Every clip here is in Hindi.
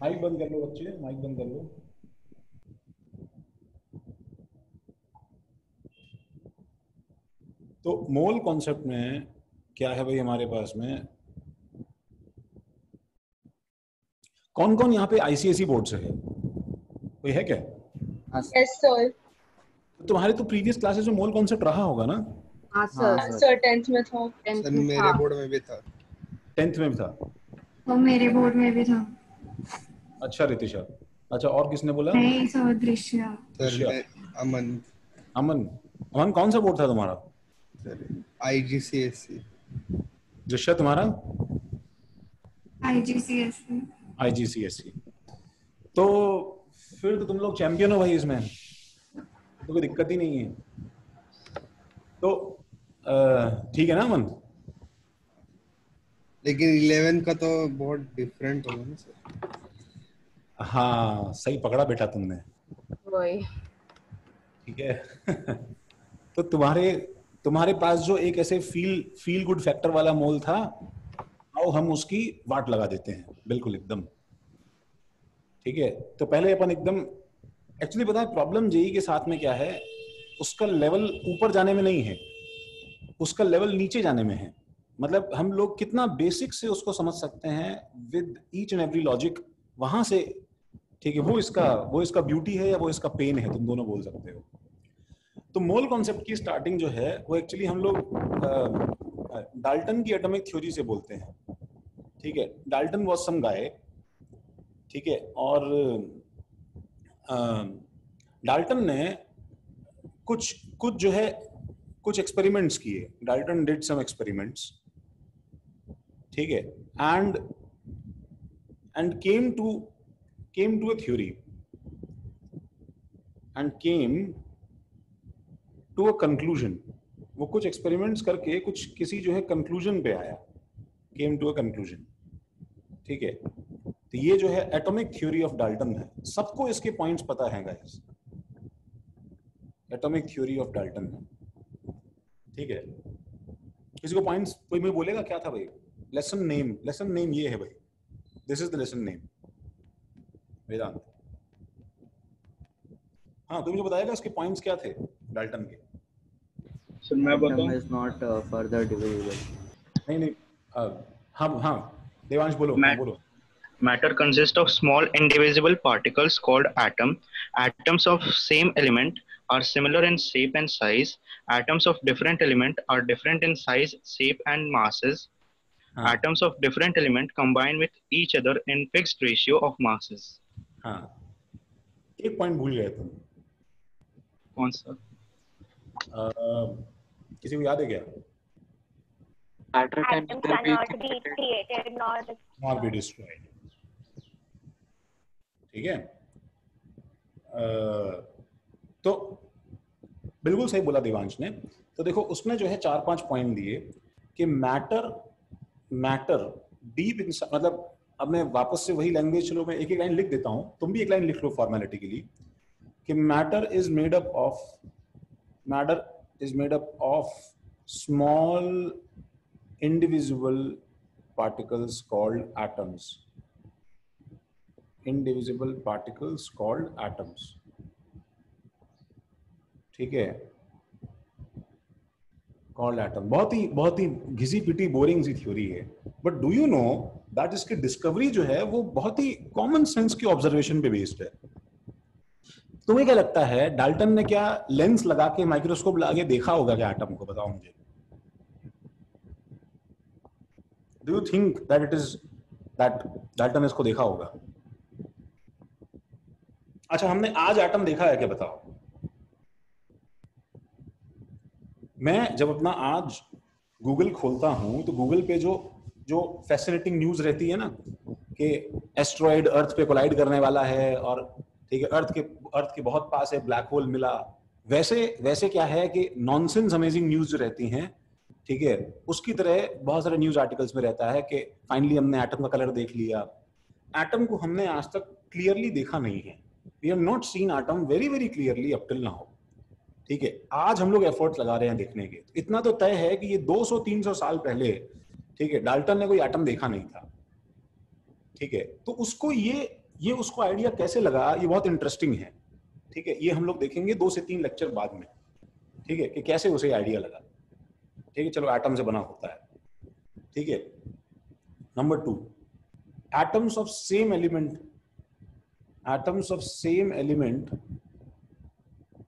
माइक बंद कर लो बच्चे, माइक बंद कर लो। तो मोल कॉन्सेप्ट में क्या है भाई हमारे पास में, कौन कौन यहाँ पे आईसीएसई बोर्ड से है, कोई है क्या? Yes sir. तुम्हारे तो प्रीवियस क्लासेस में मोल कॉन्सेप्ट रहा होगा ना? हाँ सर, सर 10th में था। टेंथ सर में मेरे था। बोर्ड में भी था। 10th में भी था? वो मेरे बोर्ड में भी था। अच्छा रितिशा, अच्छा और किसने बोला? नहीं सर, दृश्य। सर मैं अमन। अमन, अमन कौन सा बोर्ड था तुम्हारा? Sir IGCSE। दृश्य तुम्हारा? IGCSE। IGCSE। तो फिर तो तुम लोग चैंपियन हो भाई इसमें, तो कोई दिक्कत ही नहीं है। तो ठीक है ना अमन? लेकिन 11 का तो बहुत डिफरेंट होगा ना सर? हाँ सही पकड़ा बेटा तुमने, वही। ठीक है। तो तुम्हारे पास जो एक ऐसे फील गुड फैक्टर वाला मोल था, आओ हम उसकी वाट लगा देते हैं, बिल्कुल एकदम ठीक है। तो पहले अपन एकदम, एक्चुअली पता है प्रॉब्लम जेई के साथ में क्या है, उसका लेवल ऊपर जाने में नहीं है, उसका लेवल नीचे जाने में है। मतलब हम लोग कितना बेसिक से उसको समझ सकते हैं with each and every logic, वहां से ठीक है। वो इसका ब्यूटी है या वो इसका पेन है, तुम दोनों बोल सकते हो। तो मोल कॉन्सेप्ट की स्टार्टिंग जो है वो एक्चुअली हम लोग डाल्टन की एटॉमिक थ्योरी से बोलते हैं, ठीक है। डाल्टन वाज सम गाय, ठीक है। और डाल्टन ने कुछ जो है कुछ एक्सपेरिमेंट्स किए, डाल्टन डिड सम एक्सपेरिमेंट्स, ठीक है। And came to a theory and came to a conclusion. वो कुछ एक्सपेरिमेंट्स करके किसी जो है कंक्लूजन पे आया, केम टू अ कंक्लूजन, ठीक है। तो ये जो है एटॉमिक थ्योरी ऑफ डाल्टन है। सबको इसके पॉइंट्स पता है guys, atomic theory of Dalton है, ठीक है। किसी को पॉइंट्स कोई मुझे बोलेगा क्या था भाई? लेसन नेम ये है भाई, this is the lesson name Vedant. हाँ तो मुझे बताएगा इसके पॉइंट्स क्या थे डाल्टन के? सर मैं बताऊं? Atom is not further divisible. नहीं हाँ देवांश बोलो, हाँ बोलो। Matter consists of small indivisible particles called atom. Atoms of same element are similar in shape and size. Atoms of different element are different in size, shape and masses. Atoms of different element combine with each other in fixed ratio of masses. हाँ एक पॉइंट भूल गए तुम। कौन सा? किसी को याद है क्या? Matter cannot be created nor be destroyed, ठीक है। तो बिल्कुल सही बोला देवांश ने। तो देखो उसने जो है 4-5 पॉइंट दिए कि मैटर डीप इन, मतलब अब मैं वापस से वही लैंग्वेज, चलो मैं एक एक लाइन लिख देता हूं, तुम भी एक लाइन लिख लो फॉर्मेलिटी के लिए, कि matter is made up of small indivisible particles called atoms. Indivisible particles called atoms, ठीक है। called atom, बहुत ही घिसी पिटी बोरिंग सी थ्योरी है, but do you know that इसकी डिस्कवरी जो है वो बहुत ही कॉमन सेंस की ऑब्जर्वेशन पे बेस्ड है। तुम्हें क्या लगता है डाल्टन ने क्या लेंस लगा के माइक्रोस्कोप लगा के देखा होगा क्या एटम को? बताओ मुझे। Do you think that it is that Dalton इसको देखा होगा? अच्छा हमने आज एटम देखा है क्या बताओ? मैं जब अपना आज गूगल खोलता हूं तो गूगल पे जो फैसिनेटिंग न्यूज रहती है ना कि एस्ट्रॉइड अर्थ पे कोलाइड करने वाला है और ठीक है अर्थ के बहुत पास है, ब्लैक होल मिला, वैसे क्या है कि नॉनसेंस अमेजिंग न्यूज जो रहती हैं, ठीक है, उसकी तरह बहुत सारे न्यूज आर्टिकल्स में रहता है कि फाइनली हमने एटम का कलर देख लिया। एटम को हमने आज तक क्लियरली देखा नहीं है। We have not seen atom very very clearly up till now, ठीक है। आज हम लोग एफर्ट्स लगा रहे हैं देखने के। तो इतना तो तय है कि ये 200-300 साल पहले, ठीक है, डाल्टन ने कोई एटम देखा नहीं था, ठीक है। तो उसको ये ये उसको आइडिया कैसे लगा, ये बहुत इंटरेस्टिंग है। ठीक है, ये हम लोग देखेंगे 2 से 3 लेक्चर बाद में। ठीक है, कि कैसे उसे आइडिया लगा। ठीक है, चलो एटम से बना होता है। ठीक है, number 2, atoms of same element, atoms of same element,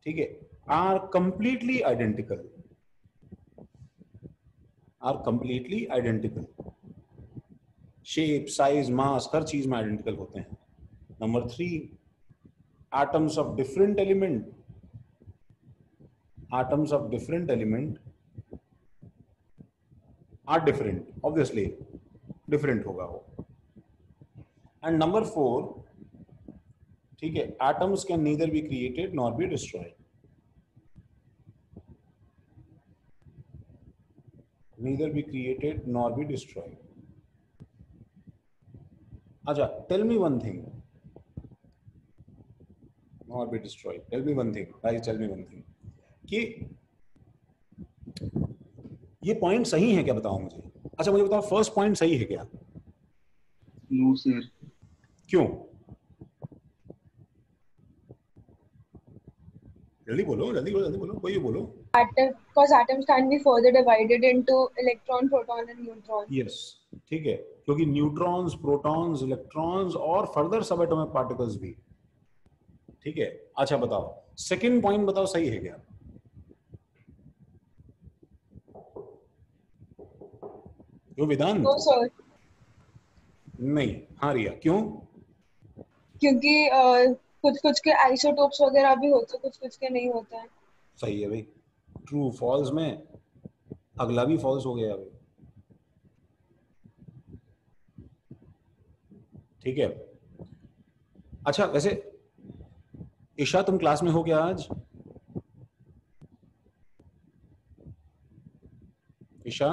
ठीक है, are completely identical, are completely identical, shape, size, mass, हर चीज में आइडेंटिकल होते हैं। Number 3, atoms of different element, atoms of different element are different, obviously different होगा वो। एंड नंबर 4, ठीक है, atoms can neither be created nor be destroyed, neither be created nor be destroyed. Acha, tell me one thing. Nor be destroyed. Tell me one thing. Guys, tell me one thing. कि ये पॉइंट सही है क्या, बताओ मुझे। अच्छा मुझे बताओ, फर्स्ट पॉइंट सही है क्या? No sir. क्यों? जल्दी बोलो, जल्दी बोलो, जल्दी बोलो, कोई बोलो। Because atoms can be further divided into electron, proton and neutron. Yes, ठीक है, क्योंकि न्यूट्रॉन्स, प्रोटॉन्स, इलेक्ट्रॉन्स और फर्दर सब एटॉमिक पार्टिकल्स भी। ठीक है, अच्छा बताओ सेकंड पॉइंट बताओ, सही है क्या? जो वेदांत? No sir. नहीं, हाँ रिया, क्यों? क्योंकि कुछ कुछ के आइसोटोप्स वगैरह भी होते हैं, कुछ कुछ के नहीं होते हैं। सही है भाई, ट्रू फॉल्स में अगला भी फॉल्स हो गया भाई। ठीक है, अच्छा वैसे ईशा तुम क्लास में हो क्या आज? ईशा,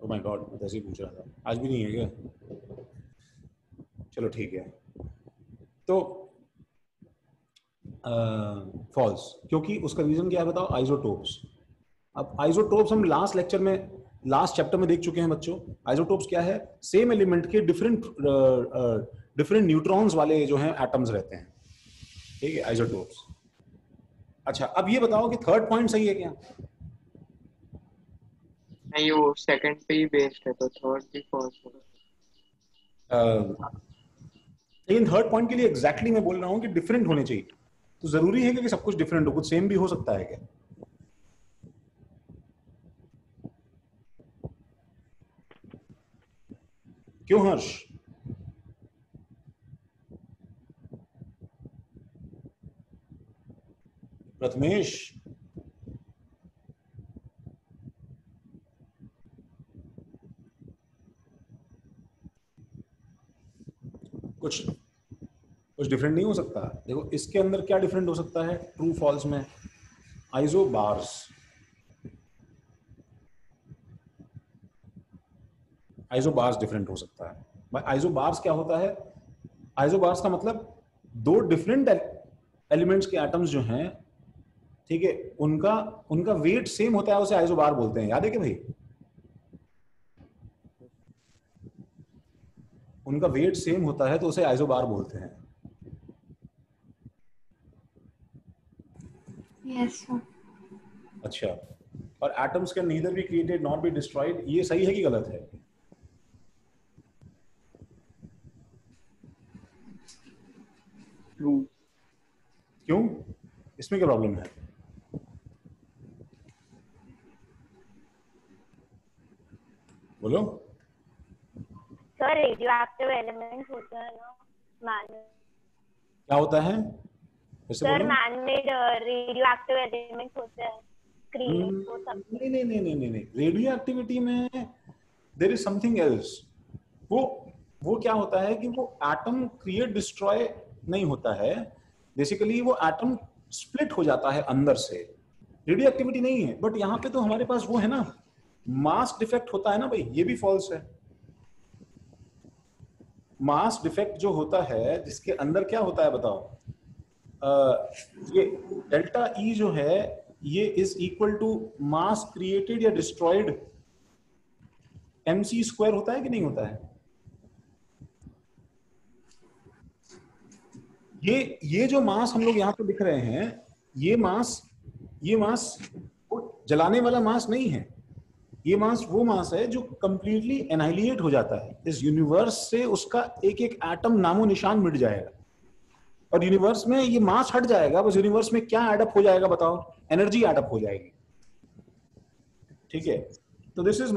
ओह माय गॉड, मैं ऐसे ही पूछ रहा था, आज भी नहीं है क्या? चलो ठीक है, तो फॉल्स, क्योंकि उसका रीजन क्या है बताओ? आइसोटोप्स। अब आइसोटोप्स हम लास्ट लेक्चर में, लास्ट चैप्टर में देख चुके हैं बच्चों। आइसोटोप्स क्या है? सेम एलिमेंट के डिफरेंट न्यूट्रॉन्स वाले जो हैं एटम्स रहते हैं। ठीक है, आइसोटोप्स। अच्छा अब ये बताओ कि थर्ड पॉइंट सही है क्या? नहीं, वो सेकंड पे ही बेस्ड है, तो थर्ड भी फॉल्स होगा। लेकिन थर्ड पॉइंट के लिए एग्जैक्टली मैं बोल रहा हूं कि डिफरेंट होने चाहिए। तो जरूरी है कि सब कुछ डिफरेंट हो, कुछ सेम भी हो सकता है क्या? क्यों हर्ष? प्रथमेश, कुछ डिफरेंट नहीं हो सकता? देखो इसके अंदर क्या डिफरेंट हो सकता है ट्रू फॉल्स में? आइसोबार्स, आइसोबार्स डिफरेंट हो सकता है। भाई आइसोबार्स क्या होता है? आइसोबार्स का मतलब दो डिफरेंट एलिमेंट्स के एटम्स जो हैं, ठीक है, उनका वेट सेम होता है, उसे आइसोबार बोलते हैं। याद है क्या भाई? उनका वेट सेम होता है तो उसे आइसोबार बोलते हैं। Yes sir. अच्छा, और atoms can neither be created not be destroyed, ये सही है कि गलत है? ट्रू। क्यों? इसमें क्या प्रॉब्लम है? बोलो। सर रेडियोएक्टिव एलिमेंट्स होते हैं ना, मैन। क्या होता है? Sir man made radioactive elements होते हैं, क्रिएट हो सकते हैं। नहीं, रेडियो एक्टिविटी में देयर इज समथिंग एल्स। वो क्या होता है कि वो एटम क्रिएट डिस्ट्रॉय नहीं होता है, बेसिकली वो एटम स्प्लिट हो जाता है अंदर से, रेडियो एक्टिविटी नहीं है। बट यहाँ पे तो हमारे पास वो है ना, मास डिफेक्ट होता है ना भाई, ये भी फॉल्स है। मास डिफेक्ट जो होता है, जिसके अंदर क्या होता है बताओ? ये डेल्टा ई जो है, ये is equal to mass created या डिस्ट्रॉयड, mc स्क्वायर होता है कि नहीं होता है? ये जो मास हम लोग यहाँ पे दिख रहे हैं, ये मास जलाने वाला मास नहीं है। ये मास वो मास है जो कंप्लीटली एनाइलिएट हो जाता है इस यूनिवर्स से, उसका एक एक एटम नामो निशान मिट जाएगा और यूनिवर्स में ये मास हट जाएगा। बस यूनिवर्स में क्या एडअप हो जाएगा बताओ? एनर्जी एडअप हो जाएगी। ठीक है, तो दिस इज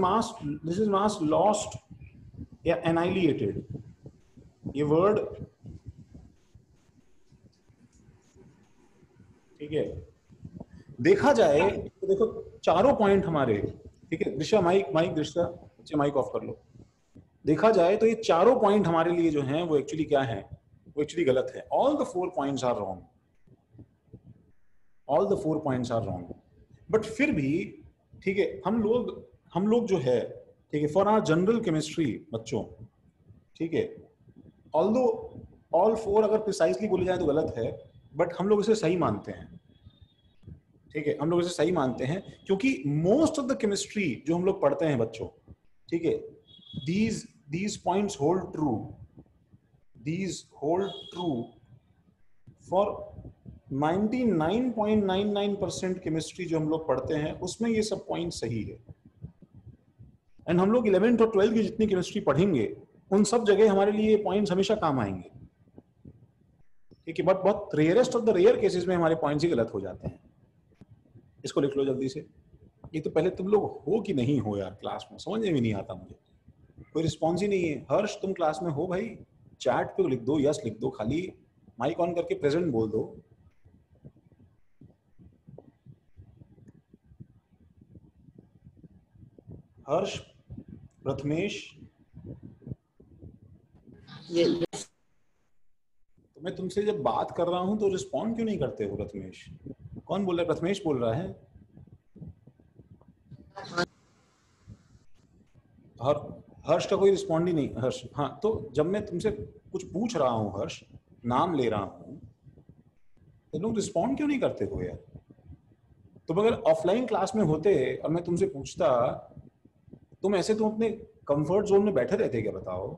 मास लॉस्ट या एनाइलिएटेड। ये वर्ड ठीक है, देखा जाए तो देखो चारों पॉइंट हमारे, ठीक है दृश्या माइक दृश्या बच्चे माइक ऑफ कर लो। देखा जाए तो ये चारों पॉइंट हमारे लिए जो हैं वो एक्चुअली क्या है, वो एक्चुअली गलत है। All the 4 points are wrong, all the 4 points are wrong. But फिर भी ठीक है, हम लोग जो है ठीक है, फॉर आवर जनरल केमिस्ट्री बच्चों, ठीक है, ऑल्दो ऑल 4 अगर प्रिसाइसली बोले जाए तो गलत है, बट हम लोग इसे सही मानते हैं। ठीक है, हम लोग इसे सही मानते हैं क्योंकि मोस्ट ऑफ द केमिस्ट्री जो हम लोग पढ़ते हैं बच्चों, ठीक है, these points hold true, these hold true for 99.99% chemistry जो हम लोग पढ़ते हैं उसमें ये सब पॉइंट सही है। एंड हम लोग 11th और 12th की जितनी केमिस्ट्री पढ़ेंगे उन सब जगह हमारे लिए ये पॉइंट्स हमेशा काम आएंगे। ठीक है, बट बहुत rarest of the rare cases में हमारे पॉइंट्स ही गलत हो जाते हैं। इसको लिख लो जल्दी से। ये तो पहले तुम लोग हो कि नहीं हो यार क्लास में, समझ में भी नहीं आता मुझे, कोई रिस्पॉन्स ही नहीं है। हर्ष तुम क्लास में हो भाई? चैट पे लिख दो, यस लिख दो, खाली माइक ऑन करके प्रेजेंट बोल दो। हर्ष, प्रथमेश, तो मैं तुमसे जब बात कर रहा हूं तो रिस्पॉन्ड क्यों नहीं करते हो? प्रथमेश कौन बोल रहा है? प्रथमेश बोल रहा है। हर्ष का कोई रिस्पॉन्ड ही नहीं। हर्ष, हाँ, तो जब मैं तुमसे कुछ पूछ रहा हूँ हर्ष, नाम ले रहा हूँ, तो लोग रिस्पॉन्ड क्यों नहीं करते हो यार? तुम अगर ऑफलाइन क्लास में होते और मैं तुमसे पूछता, तुम अपने कंफर्ट जोन में बैठे रहते क्या? बताओ।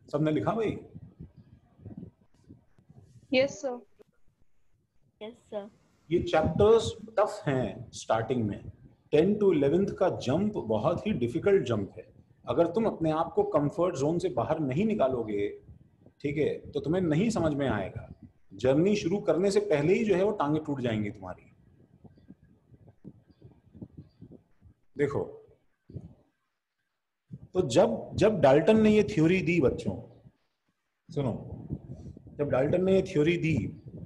सबने लिखा भाई? Yes sir. Yes sir. ये चैप्टर्स टफ हैं स्टार्टिंग में। 10 to 11th का जंप बहुत ही डिफिकल्ट जंप है। अगर तुम अपने आप को कंफर्ट जोन से बाहर नहीं निकालोगे, ठीक है, तो तुम्हें नहीं समझ में आएगा। जर्नी शुरू करने से पहले ही जो है वो टांगे टूट जाएंगी तुम्हारी। देखो, तो जब डाल्टन ने ये थ्योरी दी बच्चों, सुनो, जब डाल्टन ने ये थ्योरी दी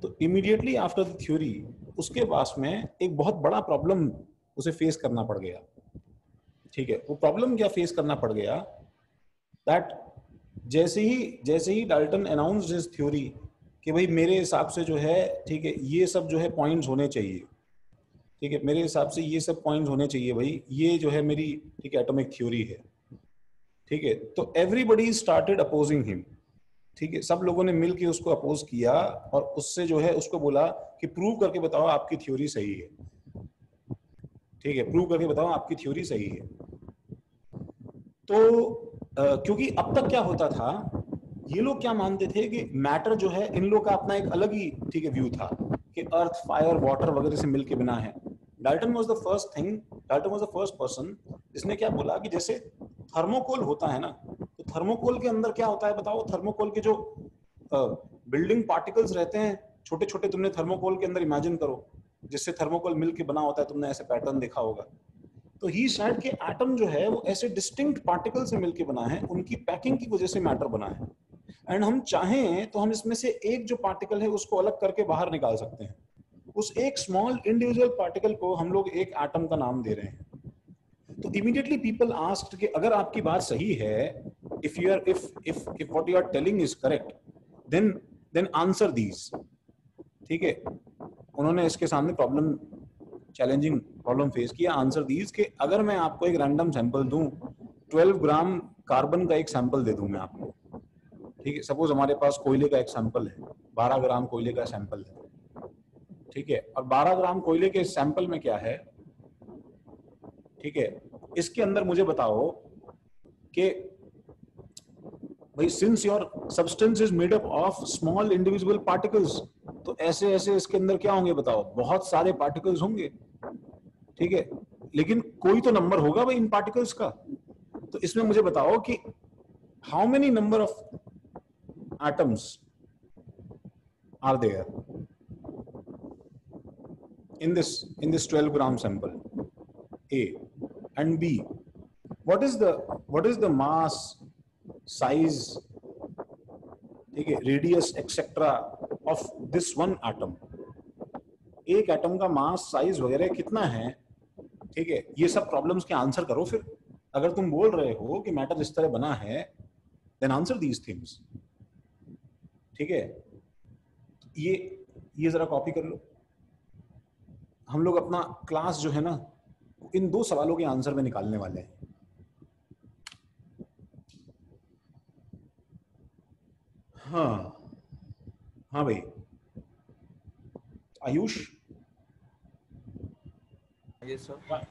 तो इमीडिएटली आफ्टर द थ्योरी उसके पास में एक बहुत बड़ा प्रॉब्लम उसे फेस करना पड़ गया। ठीक है, वो प्रॉब्लम क्या फेस करना पड़ गया? दैट जैसे ही डाल्टन अनाउंस्ड हिज थ्योरी कि भाई मेरे हिसाब से जो है, ठीक है, ये सब जो है पॉइंट्स होने चाहिए, ठीक है, मेरे हिसाब से ये सब पॉइंट्स होने चाहिए भाई, ये जो है मेरी, ठीक है, एटॉमिक थ्योरी है। ठीक है, तो एवरीबडी स्टार्टेड अपोजिंग हिम। ठीक है, सब लोगों ने मिलकर उसको अपोज किया और उससे जो है उसको बोला कि प्रूव करके बताओ आपकी थ्योरी सही है। ठीक है, प्रूव करके बताओ आपकी थ्योरी सही है। तो क्योंकि अब तक क्या होता था, ये लोग क्या मानते थे कि मैटर जो है, इन लोग का अपना एक अलग ही, ठीक है, व्यू था कि अर्थ, फायर, वाटर वगैरह से मिलके बना है। Dalton was the first person जिसने क्या बोला कि जैसे थर्मोकोल होता है ना, तो थर्मोकोल के अंदर क्या होता है बताओ? थर्मोकोल के जो बिल्डिंग पार्टिकल्स रहते हैं छोटे छोटे, तुमने थर्मोकोल के अंदर इमेजिन करो, जिससे थर्मोकोल मिल के बना होता है, तुमने ऐसे पैटर्न देखा होगा। तो ही सेड के एटम जो है वो ऐसे डिस्टिंक्ट पार्टिकल से मिलके बना है, उनकी पैकिंग की वजह से मैटर बना है। एंड हम चाहें तो हम इसमें से एक जो पार्टिकल है उसको अलग करके बाहर निकाल सकते हैं। उस एक स्मॉल इंडिविजुअल पार्टिकल को हम लोग एक एटम का नाम दे रहे हैं। तो इमीडिएटली पीपल आस्क्ड कि अगर आपकी बात सही है, if what you are telling is correct, then answer these। ठीक है, उन्होंने इसके सामने चैलेंजिंग प्रॉब्लम फेस किया। आंसर दीज कि अगर मैं आपको एक रैंडम सैंपल दूं, 12 ग्राम कार्बन का एक सैंपल दे दूं मैं आपको, ठीक है, सपोज हमारे पास कोयले का एक सैंपल है, 12 ग्राम कोयले का सैंपल है, ठीक है, और 12 ग्राम कोयले के सैंपल में क्या है, ठीक है, इसके अंदर मुझे बताओ कि भाई since your substance is made up of small individual particles, तो ऐसे ऐसे इसके अंदर क्या होंगे बताओ, बहुत सारे पार्टिकल्स होंगे, ठीक है, लेकिन कोई तो नंबर होगा भाई इन पार्टिकल्स का। तो इसमें मुझे बताओ कि how many number of atoms are there in this 12 gram sample A, and B, what is the mass, size, ठीक है, radius etcetera of this one atom, एक एटम का मास, साइज वगैरह कितना है, ठीक है, ये सब प्रॉब्लम्स के आंसर करो। फिर अगर तुम बोल रहे हो कि मैटर इस तरह बना है, देन आंसर दीज थिंग्स, ठीक है। ये जरा कॉपी कर लो। हम लोग अपना क्लास जो है ना, इन 2 सवालों के आंसर में निकालने वाले हैं। हाँ भाई, आयुष, यस सर।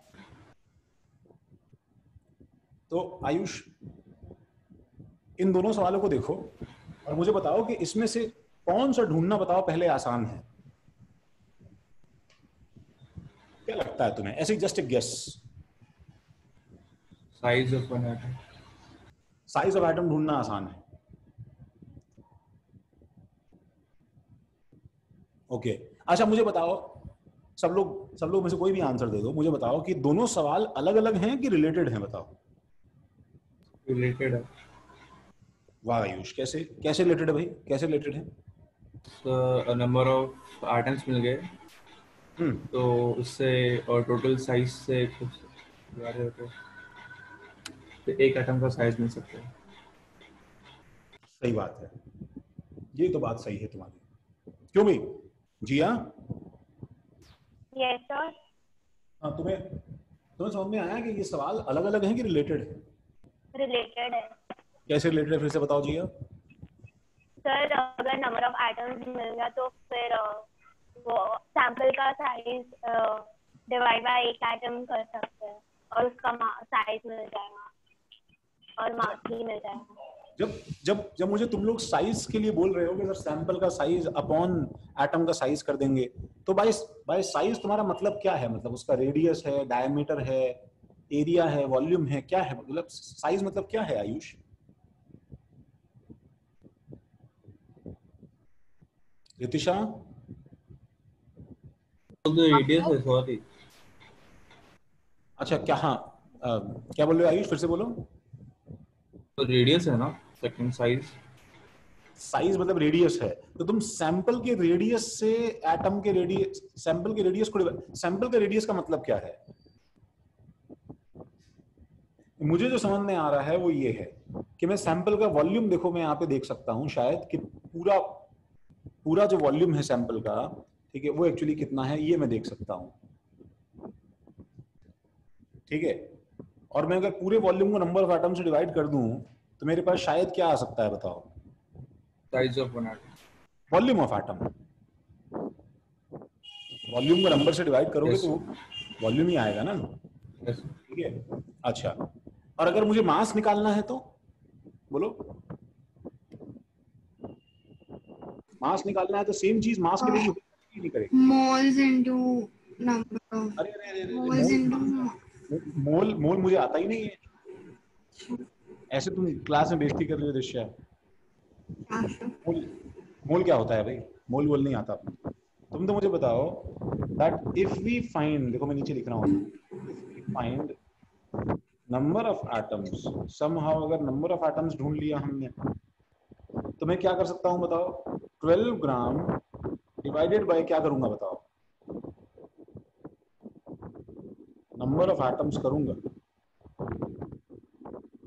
तो आयुष, इन दोनों सवालों को देखो और मुझे बताओ कि इसमें से कौन सा ढूंढना, बताओ पहले आसान है, क्या लगता है तुम्हें, ऐसे just a guess. Size of one atom. Size of atom ढूंढना आसान है, ओके। अच्छा मुझे बताओ, सब लोग में से कोई भी आंसर दे दो, मुझे बताओ कि दोनों सवाल अलग अलग हैं कि रिलेटेड हैं, बताओ। रिलेटेड है। वाह आयुष, कैसे रिलेटेड है भाई, कैसे रिलेटेड है? नंबर ऑफ एटम्स मिल गए, तो उससे और टोटल साइज से कुछ तो एक एटम का साइज मिल सकता है। सही बात है, ये तो बात सही है तुम्हारी। क्यों भाई जिया? Yes sir. हाँ, तुम्हें समझ में आया कि ये सवाल अलग अलग हैं कि रिलेटेड है? रिलेटेड है। कैसे रिलेटेड है, फिर से बताओ जिया। सर अगर नंबर ऑफ एटम्स मिल गया तो फिर वो सैंपल का साइज डिवाइड बाय एक एटम कर सकते हैं और उसका साइज मिल जाएगा और मास भी मिल जाएगा। जब मुझे तुम लोग साइज के लिए बोल रहे हो कि सर सैंपल का साइज अपॉन एटम का साइज कर देंगे, तो बाय साइज तुम्हारा मतलब क्या है? मतलब उसका रेडियस है, डायमीटर है, एरिया है, वॉल्यूम है, क्या है? मतलब साइज मतलब क्या है आयुष? रितिशा? रेडियस है, सॉरी। अच्छा, क्या? हाँ, क्या बोल रहे हो आयुष, फिर से बोलो। तो रेडियस है ना, सेकंड साइज मतलब रेडियस है, तो तुम सैंपल के रेडियस से एटम के रेडियस, सैंपल के रेडियस को, सैंपल का रेडियस का मतलब क्या है? मुझे जो समझ में आ रहा है वो ये है कि मैं सैंपल का वॉल्यूम, देखो मैं यहाँ पे देख सकता हूँ शायद कि पूरा जो वॉल्यूम है सैंपल का, ठीक है, वो एक्चुअली कितना है ये मैं देख सकता हूँ, ठीक है। और मैं अगर पूरे वॉल्यूम को नंबर ऑफ एटम से डिवाइड कर दूं तो मेरे पास शायद क्या आ सकता है, बताओ? Size of one atom, volume of atom. Volume को नंबर से डिवाइड करोगे तो वॉल्यूम ही आएगा ना, ठीक है। अच्छा, और अगर मुझे मास निकालना है तो बोलो, मास निकालना है तो सेम चीज मास के लिए नहीं करेगी। Moles into number of, moles into मोल मुझे आता ही नहीं है। ऐसे तुम क्लास में बेइज्जती कर रही हो दिशा। मोल क्या होता है भाई? मोल नहीं आता। तुम तो मुझे बताओ दैट इफ वी फाइंड, देखो मैं नीचे लिख रहा हूँ, if we find number of atoms somehow, अगर नंबर ऑफ एटम्स ढूंढ लिया हमने तो मैं क्या कर सकता हूँ बताओ? 12 ग्राम डिवाइडेड बाय क्या करूंगा बताओ? नंबर ऑफ एटम्स करूंगा,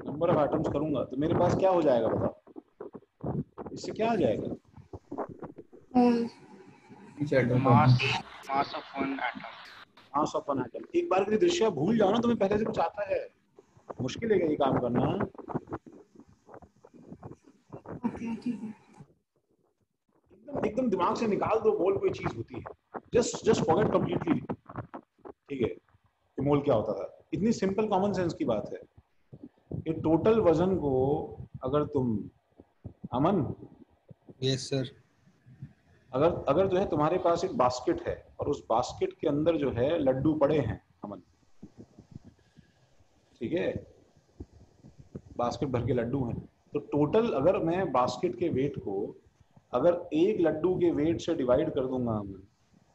नंबर ऑफ एटम्स करूंगा तो मेरे पास क्या हो जाएगा बताओ? इससे क्या आ जाएगा? Mass of one atom. Mass of one atom. एक बार के दृश्य भूल जाओ ना, तुम्हें पहले से कुछ आता है, मुश्किल है ये काम करना। ओके, ठीक है। एकदम दिमाग से निकाल दो मोल कोई चीज होती है, जस्ट फॉरगेट कंप्लीटली, ठीक है, कि मोल क्या होता था। इतनी सिंपल कॉमन सेंस की बात है कि टोटल वजन को अगर तुम, अमन, यस सर, अगर जो है तुम्हारे पास एक बास्केट है और उस बास्केट के अंदर जो है लड्डू पड़े हैं, अमन, ठीक है, बास्केट भर के लड्डू हैं, तो टोटल अगर मैं बास्केट के वेट को अगर एक लड्डू के वेट से डिवाइड कर दूंगा अमन,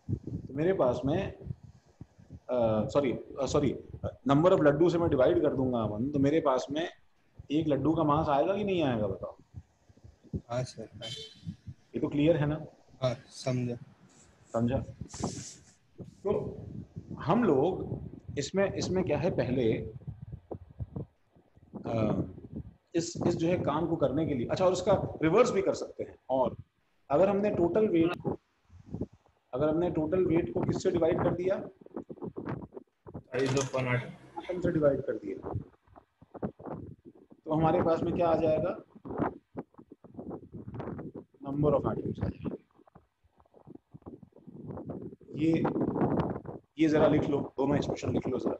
तो मेरे पास में सॉरी नंबर ऑफ लड्डू से मैं डिवाइड कर दूंगा अमन, तो मेरे पास में एक लड्डू का मास आएगा कि नहीं आएगा, बताओ। हाँ सर, ये तो क्लियर है ना? हाँ समझा। तो हम लोग इसमें क्या है, पहले इस जो है काम को करने के लिए, अच्छा, और उसका रिवर्स भी कर सकते हैं। और अगर हमने टोटल वेट को किससे डिवाइड कर दिया, साइज ऑफ वन एटम से डिवाइड कर दिया, तो हमारे पास में क्या आ जाएगा, नंबर ऑफ एटम्स आ जाएंगे। ये जरा लिख लो, दोनों एक्सप्रेशन लिख लो जरा।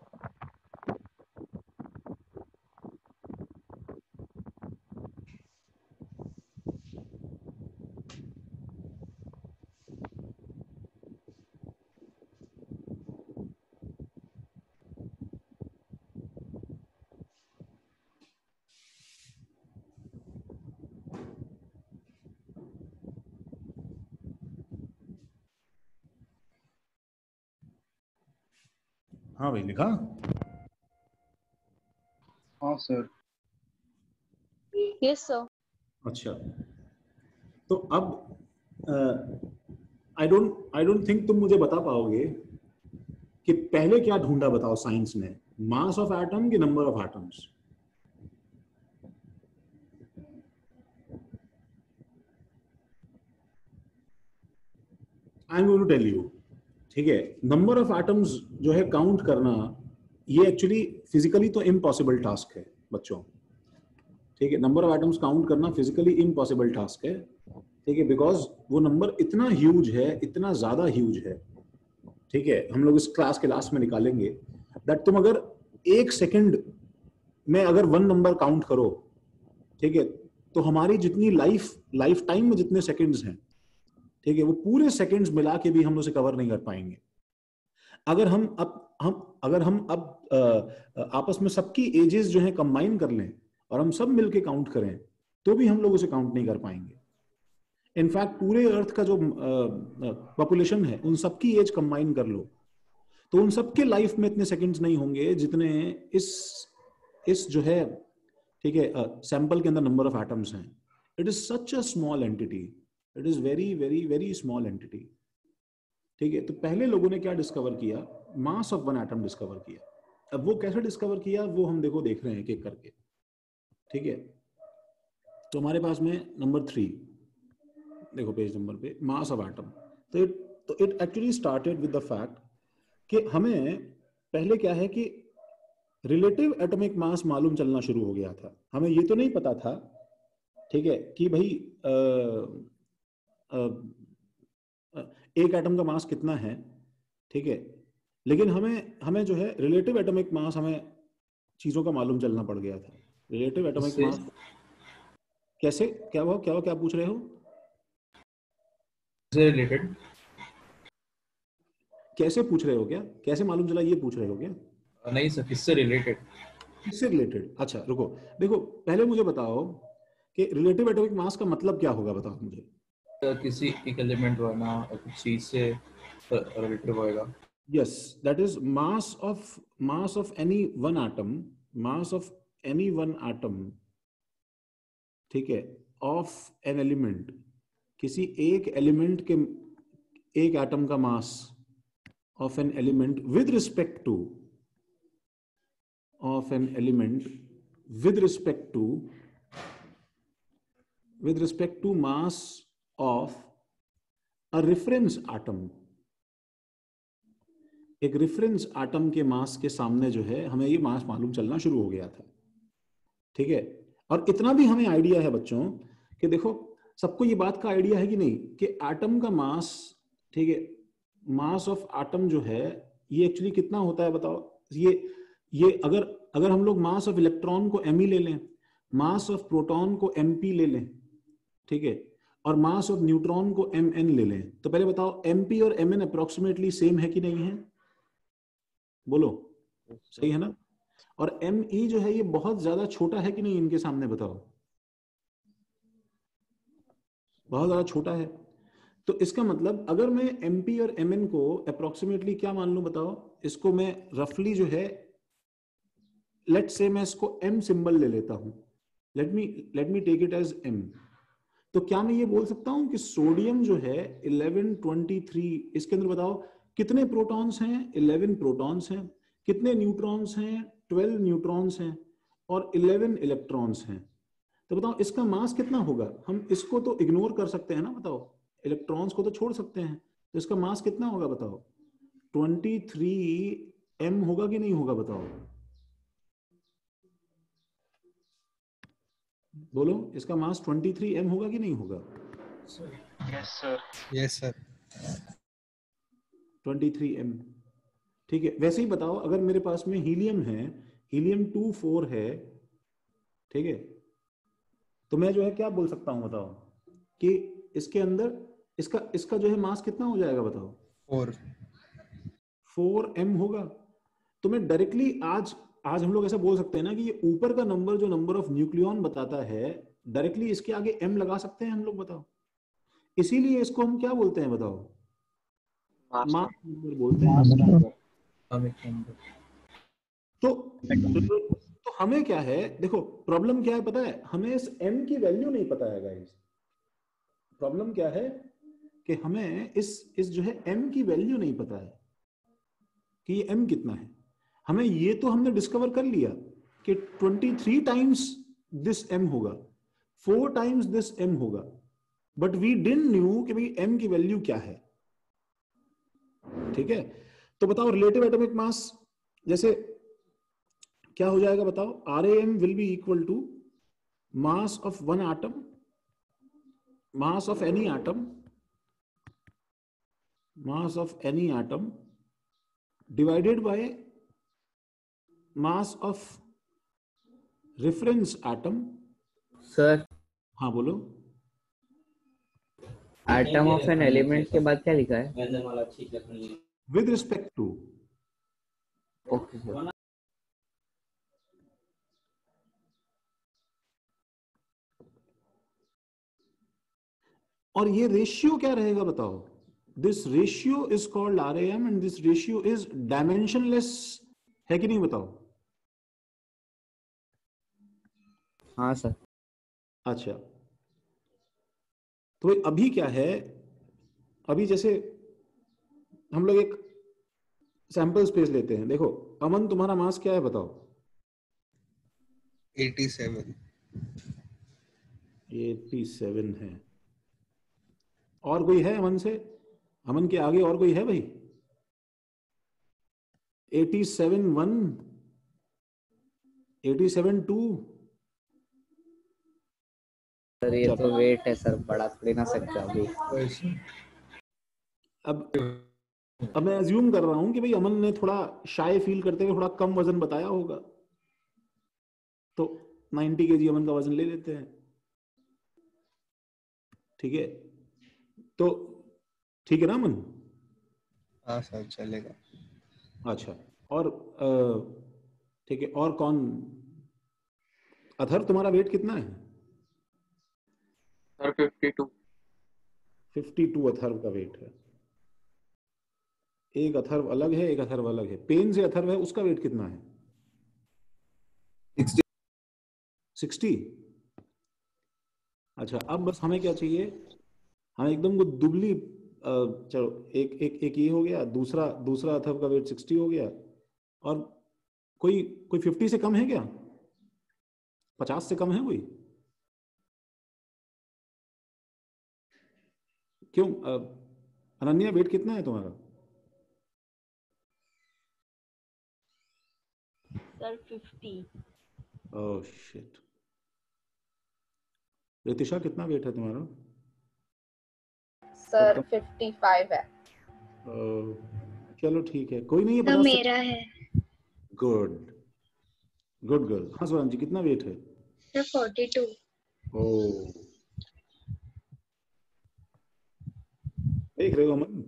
हाँ भाई, लिखा? हाँ सर। Yes sir. अच्छा, तो अब आई डोंट थिंक तुम मुझे बता पाओगे कि पहले क्या ढूंढा, बताओ साइंस में, मास ऑफ एटम कि number of atoms? I am going to tell you, ठीक है। नंबर ऑफ एटम्स जो है काउंट करना, ये एक्चुअली फिजिकली तो इम्पॉसिबल टास्क है बच्चों, ठीक है। नंबर ऑफ एटम्स काउंट करना फिजिकली इम्पॉसिबल टास्क है, ठीक है, बिकॉज वो नंबर इतना ह्यूज है, इतना ज्यादा ह्यूज है, ठीक है। हम लोग इस क्लास के लास्ट में निकालेंगे दैट तुम अगर एक सेकंड में अगर वन नंबर काउंट करो, ठीक है, तो हमारी जितनी लाइफ टाइम में जितने सेकंड्स हैं, ठीक है, वो पूरे सेकंड्स मिला के भी हम उसे कवर नहीं कर पाएंगे। अगर हम अब आपस में सबकी एजेस जो है कंबाइन कर लें और हम सब मिलके काउंट करें, तो भी हम लोग उसे काउंट नहीं कर पाएंगे। इनफैक्ट पूरे अर्थ का जो पॉपुलेशन है, उन सबकी एज कंबाइन कर लो, तो उन सबके लाइफ में इतने सेकंड्स नहीं होंगे जितने इस जो है, ठीक है, सैंपल के अंदर नंबर ऑफ एटम्स हैं। It is such a small entity, it is very very very small entity, ठीक है। तो पहले लोगों ने क्या डिस्कवर किया, mass of one atom discover किया। अब वो कैसे डिस्कवर किया, वो हम देख रहे हैं एक एक करके, ठीक है। तो हमारे पास में नंबर 3 देखो, पेज नंबर पे, मास ऑफ एटम। तो it actually started with the fact कि हमें पहले क्या है कि रिलेटिव एटॉमिक मास मालूम चलना शुरू हो गया था। हमें ये तो नहीं पता था, ठीक है, कि भाई एक एटम का मास कितना है, ठीक है, लेकिन हमें जो है रिलेटिव एटॉमिक मास, हमें चीजों का मालूम चलना पड़ गया था। रिलेटिव एटॉमिक मास कैसे, क्या पूछ रहे हो? रिलेटेड कैसे पूछ रहे हो, क्या कैसे मालूम चला, ये पूछ रहे हो क्या? नहीं सर, किससे रिलेटेड? किससे रिलेटेड? अच्छा रुको, देखो पहले मुझे बताओ कि रिलेटिव एटॉमिक मास का मतलब क्या होगा, बताओ मुझे। किसी एक एलिमेंट वरना कुछ चीज से रिलेटेड होएगा। Yes, that is mass of any one atom, mass of any one atom, ठीक है, ऑफ एन एलिमेंट, किसी एक एलिमेंट के, एक एटम का mass of an element with respect to, of an element with respect to mass of a reference atom. एक रेफरेंस एटम के मास के सामने जो है हमें ये मास मालूम चलना शुरू हो गया था, ठीक है। और इतना भी हमें आइडिया है बच्चों कि देखो, सबको ये बात का आइडिया है कि नहीं कि एटम का मास, ठीक है, मास ऑफ एटम जो है ये एक्चुअली कितना होता है बताओ? ये अगर हम लोग मास ऑफ इलेक्ट्रॉन को एम ले लें, मास ऑफ प्रोटॉन को एमपी ले लें, ठीक है, और मास ऑफ न्यूट्रॉन को एम एन ले लें, तो पहले बताओ एमपी और एम एन अप्रोक्सीमेटली सेम है कि नहीं है? बोलो, सही है ना? और एम ई जो है ये बहुत ज्यादा छोटा है कि नहीं इनके सामने? बताओ, बहुत ज्यादा छोटा है। तो इसका मतलब अगर मैं एमपी और एमएन को अप्रोक्सीमेटली क्या मान लूं बताओ? इसको मैं रफली जो है, लेट से मैं इसको एम सिंबल ले लेता हूं, let me take it as M. तो क्या मैं ये बोल सकता हूं कि सोडियम जो है 1123, इसके अंदर बताओ कितने प्रोटॉन्स हैं? 11 प्रोटॉन्स हैं। कितने न्यूट्रॉन्स हैं? 12 न्यूट्रॉन्स हैं और 11 इलेक्ट्रॉन्स हैं। तो बताओ इसका मास कितना होगा? हम इसको तो इग्नोर कर सकते हैं ना, बताओ, इलेक्ट्रॉन्स को तो छोड़ सकते हैं, तो इसका मास कितना होगा बताओ? 23 m होगा कि नहीं होगा? बताओ, बोलो, इसका मास 23 m होगा कि नहीं होगा? Yes sir. Yes sir. 23 m, ठीक है। वैसे ही बताओ अगर मेरे पास में हीलियम है, हीलियम 24 है, ठीक है, तो मैं जो है क्या बोल सकता हूं बताओ कि इसके अंदर इसका जो है मास कितना हो जाएगा बताओ? 4 m होगा। तो मैं डायरेक्टली आज हम लोग ऐसा बोल सकते हैं ना कि ये ऊपर का नंबर जो नंबर ऑफ न्यूक्लियॉन बताता है, डायरेक्टली इसके आगे m लगा सकते हैं हम लोग, बताओ। इसीलिए इसको हम क्या बोलते हैं बताओ? मास नंबर बोलते हैं। तो हमें क्या है, देखो प्रॉब्लम क्या है पता है? हमें इस m की वैल्यू नहीं पता है गाइस। प्रॉब्लम क्या है कि हमें इस जो है m की वैल्यू नहीं पता है कि ये m कितना है। हमें ये तो हमने डिस्कवर कर लिया कि 23 टाइम्स दिस m होगा, 4 टाइम्स दिस m होगा, बट वी डिडंट न्यू कि भाई m की वैल्यू क्या है, ठीक है। तो बताओ रिलेटिव एटॉमिक मास जैसे क्या हो जाएगा बताओ? RAM will be equal to mass of one atom, mass of any atom, mass of any atom divided by mass of reference atom. Sir, हाँ बोलो। एटम ऑफ एन एलिमेंट के बाद क्या लिखा है? With respect to, okay sir. और ये रेशियो क्या रहेगा बताओ? This ratio is called RAM and this ratio is dimensionless, है कि नहीं बताओ? हाँ सर। अच्छा, तो अभी क्या है, अभी जैसे हम लोग एक सैंपल स्पेस लेते हैं। देखो अमन, तुम्हारा मास क्या है बताओ? 87। 87 है। और कोई है अमन से? अमन के आगे और कोई है भाई? 87 1, 87 2। सर ये तो वेट है सर, बढ़ा थोड़ी ना सकते अभी। अब मैं अज्यूम कर रहा हूं कि भाई अमन ने थोड़ा शाय फील करते हुए थोड़ा कम वजन बताया होगा, तो 90 kg अमन का वजन ले लेते हैं, ठीक है। तो ठीक है ना अमन? हाँ सर, चलेगा। अच्छा, और ठीक है, और कौन? अथर्व, तुम्हारा वेट कितना है? सर 52। 52 अथर्व का वेट है। एक अथर्व अलग है, एक अथर्व अलग है। पेन से अथर्व है, उसका वेट कितना है? 60। अच्छा, अब बस हमें क्या चाहिए? हमें एकदम को दुबली, चलो एक ये हो गया, दूसरा अथर्व का वेट 60 हो गया। और कोई 50 से कम है क्या? 50 से कम है कोई? क्यों अनन्या, वेट कितना है तुम्हारा? सर 50। Oh shit. रितिशा, कितना वेट है तुम्हारा? सर 55 है। चलो ठीक है, कोई नहीं है। तो मेरा है गुड गुड गर्ल। हाँ सुरान जी, कितना वेट है? सर 42। ओ, देख रहे हो अमन?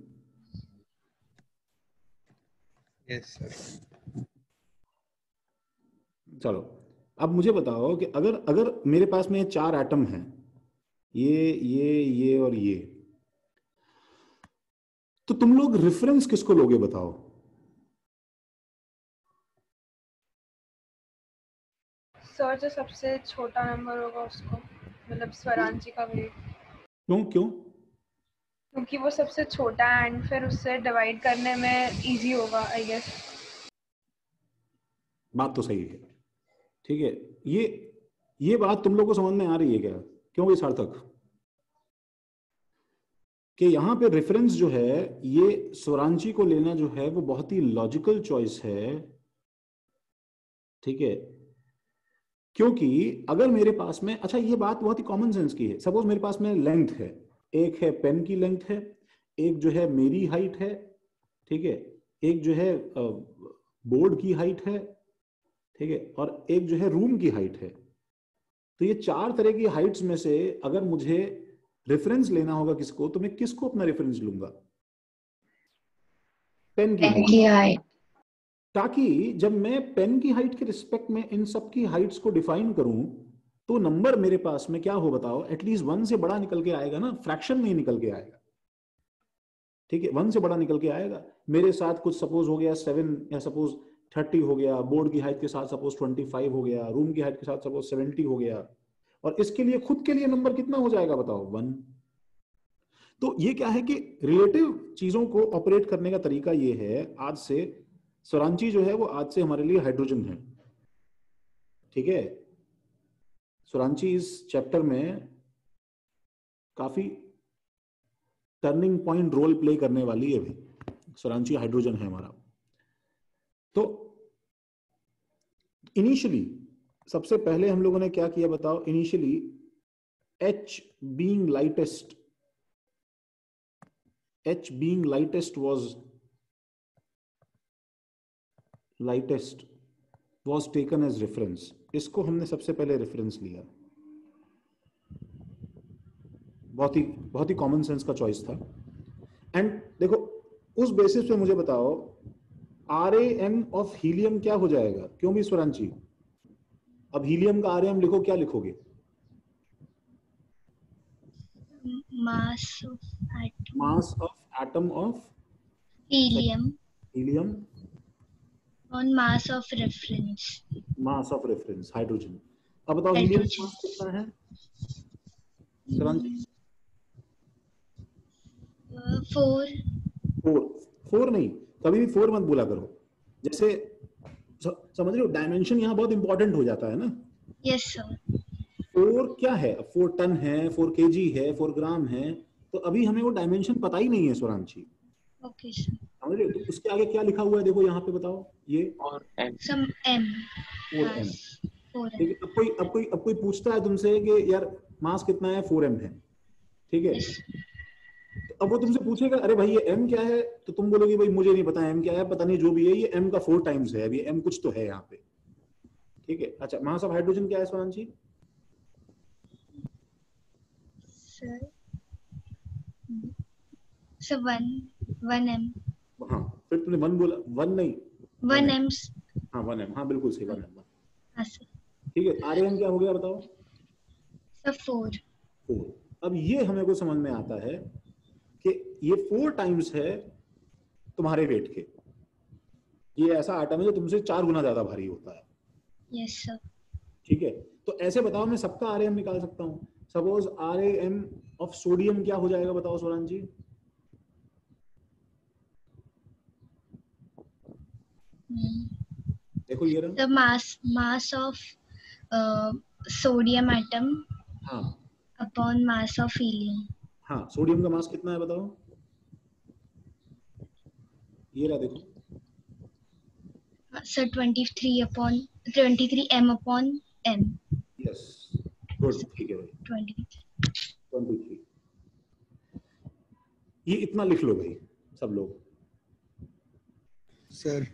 Yes sir. चलो अब मुझे बताओ कि अगर अगर मेरे पास में 4 एटम हैं, ये और ये, तो तुम लोग रेफरेंस किसको लोगे बताओ? सर जो सबसे छोटा नंबर होगा उसको, मतलब स्वरांची का वेट। क्यों? क्योंकि वो सबसे छोटा है एंड फिर उससे डिवाइड करने में इजी होगा आई गेस। बात तो सही है, ठीक है। ये बात तुम लोग को समझ में आ रही है क्या? क्यों भाई सार्थक? कि यहाँ पे रेफरेंस जो है, ये स्वरांची को लेना जो है वो बहुत ही लॉजिकल चॉइस है, ठीक है। क्योंकि अगर मेरे पास में, अच्छा ये बात बहुत ही कॉमन सेंस की है। सपोज मेरे पास में लेंथ है, एक है पेन की लेंथ है, एक जो है मेरी हाइट है, ठीक है, एक जो है बोर्ड की हाइट है, ठीक है, और एक जो है रूम की हाइट है। तो ये 4 तरह की हाइट्स में से अगर मुझे रेफरेंस लेना होगा किसको, तो मैं किसको अपना रेफरेंस लूंगा? पेन की हाइट। ताकि जब मैं पेन की हाइट के रिस्पेक्ट में इन सब की हाइट्स को डिफाइन करूं, तो नंबर मेरे पास में क्या हो बताओ? एटलीस्ट 1 से बड़ा निकल के आएगा ना, फ्रैक्शन में ही निकल के आएगा, ठीक है। 1 से बड़ा निकल के आएगा। मेरे साथ कुछ सपोज हो गया 7 या सपोज 30 हो गया, बोर्ड की हाइट के साथ सपोज 25 हो गया, रूम की हाइट के साथ सपोज 70 हो गया, और इसके लिए खुद के लिए नंबर कितना हो जाएगा बताओ? 1। तो ये क्या है कि रिलेटिव चीजों को ऑपरेट करने का तरीका ये है। आज से स्वरांची जो है वो आज से हमारे लिए हाइड्रोजन है, ठीक है। स्वरांची इस चैप्टर में काफी टर्निंग पॉइंट रोल प्ले करने वाली है भाई। स्वरांची हाइड्रोजन है हमारा। तो इनिशियली सबसे पहले हम लोगों ने क्या किया बताओ? Initially H being lightest was taken as reference. इसको हमने सबसे पहले रेफरेंस लिया। बहुत ही कॉमन सेंस का चॉइस था। एंड देखो उस बेसिस पे मुझे बताओ RAM ऑफ हीलियम क्या हो जाएगा? क्यों भी स्वरांची? अब हीलियम का RAM लिखो, क्या लिखोगे? मास of atom of helium on mass of reference hydrogen. अब बताओ हीलियम का मास कितना है? 4 नहीं, कभी भी 4 मत बोला करो। जैसे समझ रहे हो, डायमेंशन यहाँ बहुत इंपॉर्टेंट हो जाता है ना। Yes sir. 4 क्या है? 4 टन है, 4 kg है, 4 ग्राम है। तो अभी हमें वो डायमेंशन पता ही नहीं है स्वरांची। Okay sir. समझ रहे हो? तो उसके आगे क्या लिखा हुआ है देखो यहाँ पे, बताओ ये और m। सम m। 4m। ठीक है। अब कोई पूछता है तुमसे कि यार मास कितना है? 4m है, ठीक है। तो अब वो तुमसे पूछेगा अरे भाई ये m क्या है? तो तुम बोलोगे भाई मुझे नहीं पता m क्या है, पता नहीं जो भी है, ये m का 4 टाइम्स है। अभी m कुछ तो है यहाँ पे, ठीक है। अच्छा, मास ऑफ हाइड्रोजन क्या है स्वरांची? Sir 1m। हाँ, फिर तुमने 1 बोला, 1 नहीं 1m। हाँ 1m, हाँ बिल्कुल सही, 1m। हाँ सर। ठीक है। RAM क्या हो गया बताओ? सर 4। अब ये हमें को समझ में आता है कि ये 4 टाइम्स है तुम्हारे वेट के। ये ऐसा आइटम है जो तुमसे 4 गुना ज्यादा भारी होता है। Yes sir. ठीक है। तो ऐसे बताओ मैं सबका RAM निकाल सकता हूँ। सपोज RAM ऑफ सोडियम क्या हो जाएगा बताओ सोरान जी? देखो ये रहा। The mass of sodium atom हाँ upon mass of helium। हाँ, सोडियम का मास कितना है बताओ? ये रहा देखो sir 23m upon m। Yes, good, ठीक है भाई, 23। ये इतना लिख लो भाई सब लोग। सर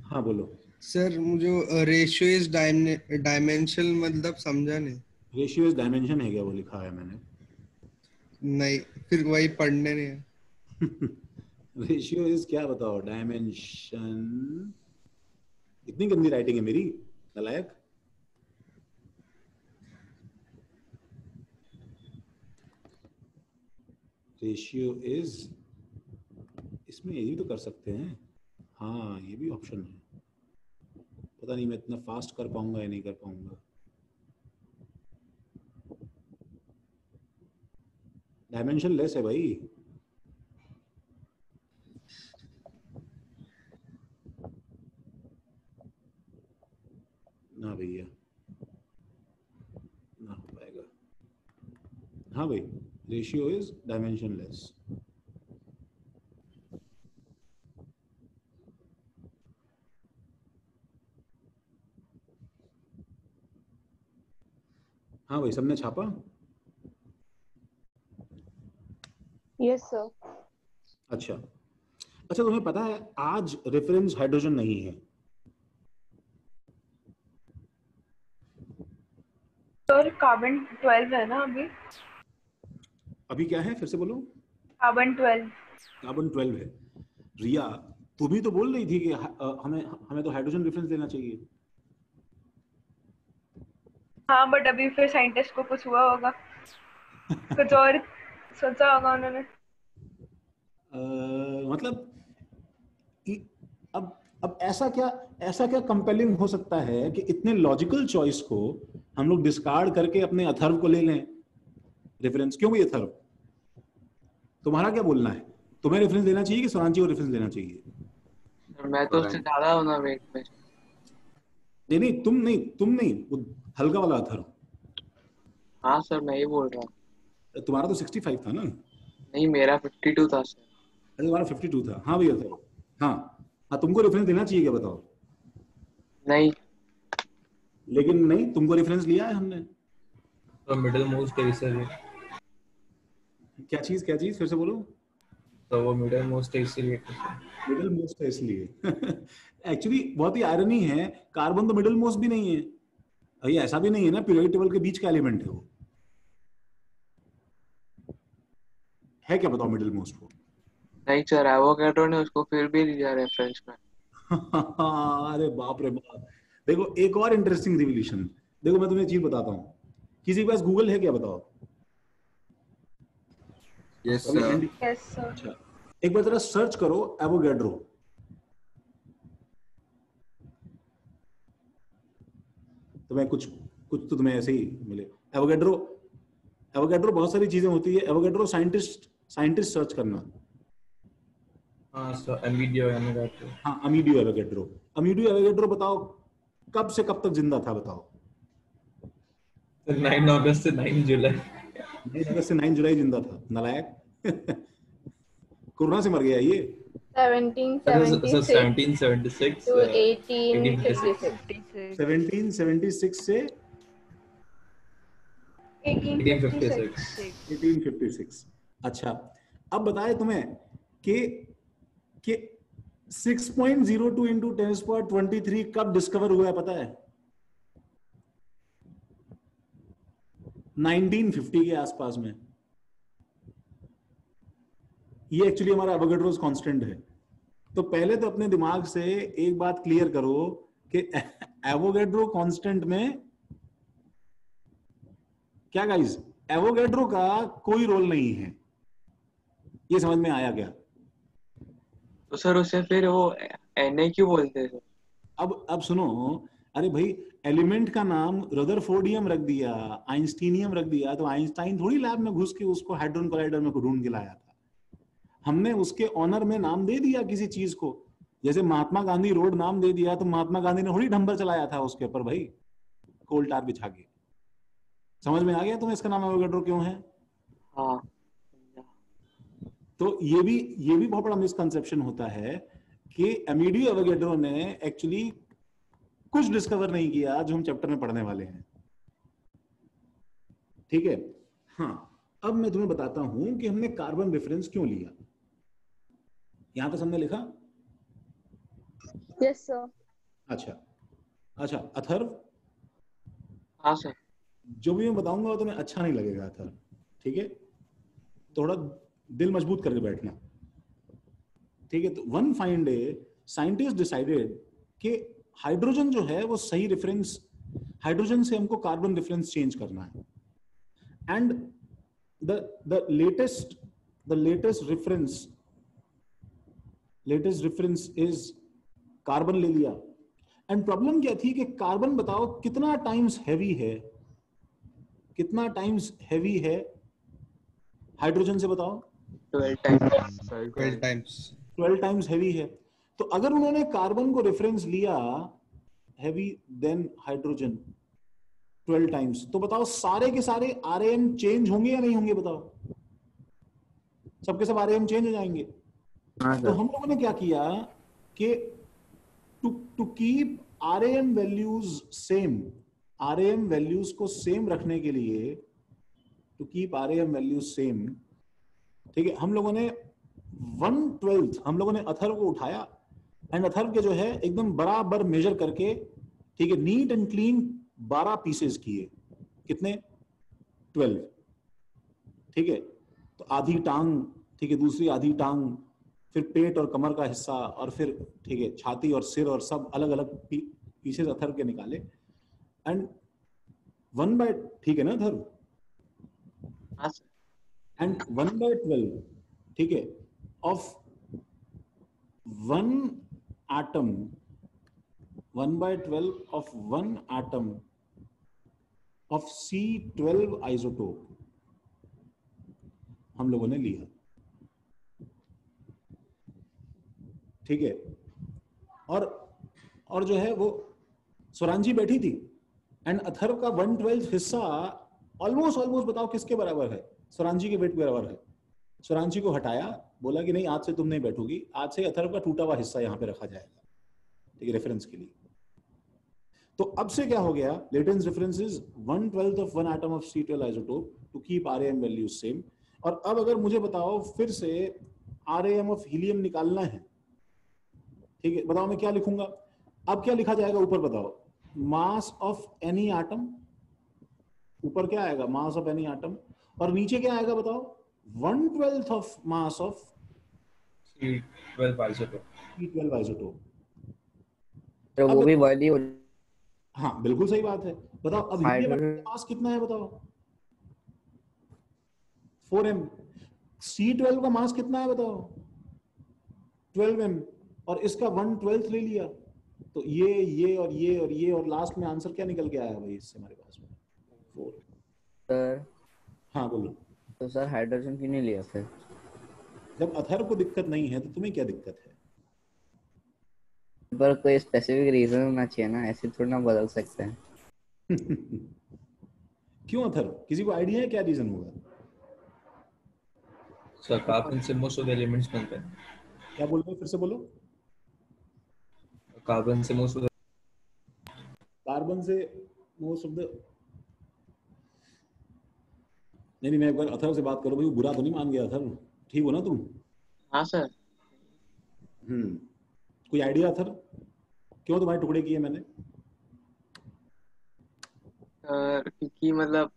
हाँ बोलो। सर मुझे रेशियो इज डायमेंशनल मतलब समझा नहीं। रेशियो इज डायमेंशन है क्या, वो लिखा है मैंने। नहीं, फिर वही पढ़ने नहीं है। रेशियो इज क्या बताओ, डायमेंशन। इतनी गंदी राइटिंग है मेरी, नालायक। रेशियो इज, इसमें ये भी तो कर सकते हैं। हाँ ये भी ऑप्शन है। पता नहीं मैं इतना फास्ट कर पाऊंगा या नहीं कर पाऊंगा। डायमेंशन लेस है भाई। ना भैया, ना हो पाएगा। हाँ भाई, रेशियो इज डायमेंशन लेस। हाँ भाई, सबने छापा? Yes sir. अच्छा अच्छा, तुम्हें पता है आज रेफरेंस हाइड्रोजन नहीं है। सर कार्बन 12 है ना अभी? अभी क्या है, फिर से बोलो। कार्बन 12। कार्बन 12 है। रिया, तू भी तो बोल रही थी कि हमें हमें तो हाइड्रोजन रेफरेंस लेना चाहिए। हाँ बट अभी फिर साइंटिस्ट को कुछ हुआ होगा, कुछ और सोचा होगा उन्होंने। मतलब अब ऐसा क्या कंपेलिंग हो सकता है कि इतने लॉजिकल चॉइस को हम लोग डिस्कार्ड करके अपने अथर्व को ले लें रेफरेंस। क्यों भाई अथर्व, तुम्हारा क्या बोलना है? तुम्हें रेफरेंस लेना चाहिए कि सोनांची को रेफरेंस लेना चाहिए? मैं तो उससे ज्यादा हूं ना वेट में। नहीं, तुम नहीं, वो हल्का वाला अथर्व। हाँ सर, मैं ही बोल रहा हूँ। तुम्हारा तो 65 था ना? नहीं, मेरा 52 था सर। अरे तुम्हारा 52 था। हाँ भैया अथर्व, हाँ तुमको रेफरेंस देना चाहिए क्या बताओ? नहीं। लेकिन नहीं, तुमको रेफरेंस लिया है हमने। तो मिडिल मोस्ट है इसलिए। क्या चीज फिर से बोलो। तो वो मिडिल मोस्ट है इसलिए। मिडिल मोस्ट है इसलिए। एक्चुअली बहुत ही आयरनी है, कार्बन तो मिडिल मोस्ट भी नहीं है। ये ऐसा भी नहीं है ना, पीरियोडिक टेबल के बीच का एलिमेंट है वो। है क्या बताओ मिडिल मोस्ट वो? नहीं सर, एवोगैड्रो ने उसको फिर भी लिया रेफरेंस में। अरे बाप रे बाप। देखो एक और इंटरेस्टिंग रिवोल्यूशन। देखो मैं तुम्हें चीज बताता हूँ। किसी के पास गूगल है क्या बताओ? Yes sir. Yes sir. अच्छा, एक बार जरा सर्च करो एवोगैड्रो। तुम्हें कुछ तो तुम्हें ऐसे ही मिले। एवोगैड्रो बहुत सारी चीजें होती है। एवोगैड्रो साइंटिस्ट सर्च करना। हाँ सर, अमीडियो एवोगैड्रो। हाँ अमीडियो एवोगैड्रो बताओ कब से कब तक जिंदा था बताओ? 9 अगस्त से 9 जुलाई। 9 अगस्त से 9 जुलाई जिंदा था, नालायक। कोरोना से मर गया ये। 1776 to 1856. 1776 से 1856। 1856। अच्छा, अब बताए तुम्हें कि 6.02 into 10⁻23 कब डिस्कवर हुआ है पता है? 1950 के आसपास में। ये एक्चुअली हमारा एवोगैड्रोस कांस्टेंट है। तो पहले तो अपने दिमाग से एक बात क्लियर करो कि एवोगैड्रो कांस्टेंट में क्या गाइस, एवोगैड्रो का कोई रोल नहीं है। ये समझ में आया क्या? तो सर उसे फिर वो Na क्यों बोलते हैं? अब सुनो, अरे भाई एलिमेंट का नाम रदरफोर्डियम रख दिया, आइंस्टीनियम रख दिया, तो आइंस्टाइन थोड़ी लैब में घुस के उसको हाइड्रोजन कोलाइडर में ढूंढ के लाया था। हमने उसके ऑनर में नाम दे दिया किसी चीज को। जैसे महात्मा गांधी रोड नाम दे दिया तो महात्मा गांधी ने थोड़ी ढंबर चलाया था उसके ऊपर भाई, कोल टार बिछा के। समझ में आ गया तुम्हें इसका नाम एवोगैड्रो क्यों है? हाँ। तो ये भी बहुत बड़ा मिसकंसेप्शन होता है कि अमीडियो एवोगैड्रो ने एक्चुअली कुछ डिस्कवर नहीं किया जो हम चैप्टर में पढ़ने वाले हैं। ठीक है। हाँ, अब मैं तुम्हें बताता हूं कि हमने कार्बन रेफरेंस क्यों लिया। यहाँ तक हमने लिखा? Yes, sir. अच्छा अच्छा, अथर्व? हाँ सर। जो भी मैं बताऊंगा वो तुम्हें अच्छा नहीं लगेगा अथर्व, ठीक है? थोड़ा दिल मजबूत करके बैठना, ठीक है? तो one fine day scientist decided कि हाइड्रोजन जो है वो सही रेफरेंस, हाइड्रोजन से हमको कार्बन रेफरेंस चेंज करना है, and the latest reference is carbon ले लिया। एंड प्रॉब्लम क्या थी कि कार्बन बताओ कितना टाइम्स हैवी है, कितना टाइम्स हैवी है हाइड्रोजन से, बताओ? 12 टाइम्स हैवी है। तो अगर उन्होंने कार्बन को रेफरेंस लिया हैवी देन हाइड्रोजन 12 टाइम्स, तो बताओ सारे के सारे आरएम चेंज होंगे या नहीं होंगे? बताओ, सबके सब आरएम चेंज हो जाएंगे। तो हम लोगों ने क्या किया कि to keep RM values same, RM values को सेम रखने के लिए, to keep RM values same, ठीक है, हम लोगों ने 1/12 हम लोगों ने अथर्व को उठाया, एंड अथर्व के जो है एकदम बराबर मेजर करके, ठीक है, नीट एंड क्लीन 12 पीसेस किए। कितने? 12, ठीक है? तो आधी टांग, ठीक है, दूसरी आधी टांग, फिर पेट और कमर का हिस्सा, और फिर ठीक है छाती और सिर, और सब अलग अलग पीसेस अथर्व के निकाले, एंड 1/, ठीक है ना अथर्व? एंड 1/12, ठीक है, of 1 atom, 1/12 of 1 atom of C12 isotope हम लोगों ने लिया, ठीक है? और जो है वो स्वरांजी बैठी थी, एंड अथर्व का 1/12 हिस्सा ऑलमोस्ट बताओ किसके बराबर है? स्वरांजी के वेट के बराबर है। स्वरांजी को हटाया, बोला कि नहीं आज से तुम नहीं बैठोगी, आज से अथर्व का टूटा हुआ हिस्सा यहाँ पे रखा जाएगा, ठीक है, रेफरेंस के लिए। तो अब से क्या हो गया? Laitance reference is 1/12 of 1 atom of C12 isotope to keep RAM values same। और अब अगर मुझे बताओ फिर से RAM of helium निकालना है, ठीक है, बताओ मैं क्या लिखूंगा? अब क्या लिखा जाएगा ऊपर? बताओ, मास ऑफ एनी एटम, ऊपर क्या आएगा? मास ऑफ एनी एटम, और नीचे क्या आएगा बताओ? 1/12 of mass of C12 isotope। तो वो भी वैल्यू, हाँ बिल्कुल सही बात है। बताओ अब हीलियम का मास कितना है? बताओ 4m। C12 का मास कितना है? बताओ 12m, और इसका 1/12 ले लिया, तो ये और ये और ये, और लास्ट में आंसर क्या निकल के आया भाई इससे हमारे पास में? 4। सर हाँ बोलो। तो सर हाइड्रोजन क्यों नहीं लिया फिर? जब अथर्व को दिक्कत नहीं है तो तुम्हें क्या दिक्कत है? पर कोई स्पेसिफिक रीजन होना चाहिए ना, ऐसे थोड़ा ना बदल सकते हैं। क्यों अथर्व, किसी को आइडिया है क्या रीजन होगा? सर कार्बन से मोस्ट ऑफ द एलिमेंट्स बनते हैं। क्या बोल रहे हो, फिर से बोलो। कार्बन से मोस्ट ऑफ द नहीं, मैं एक बार अथर्व से बात करो भाई, बुरा तो नहीं मान गया अथर्व? ठीक हो ना तुम? हाँ सर। कोई आइडिया अथर्व, क्यों तुम्हारे टुकड़े किए मैंने? क्योंकि मतलब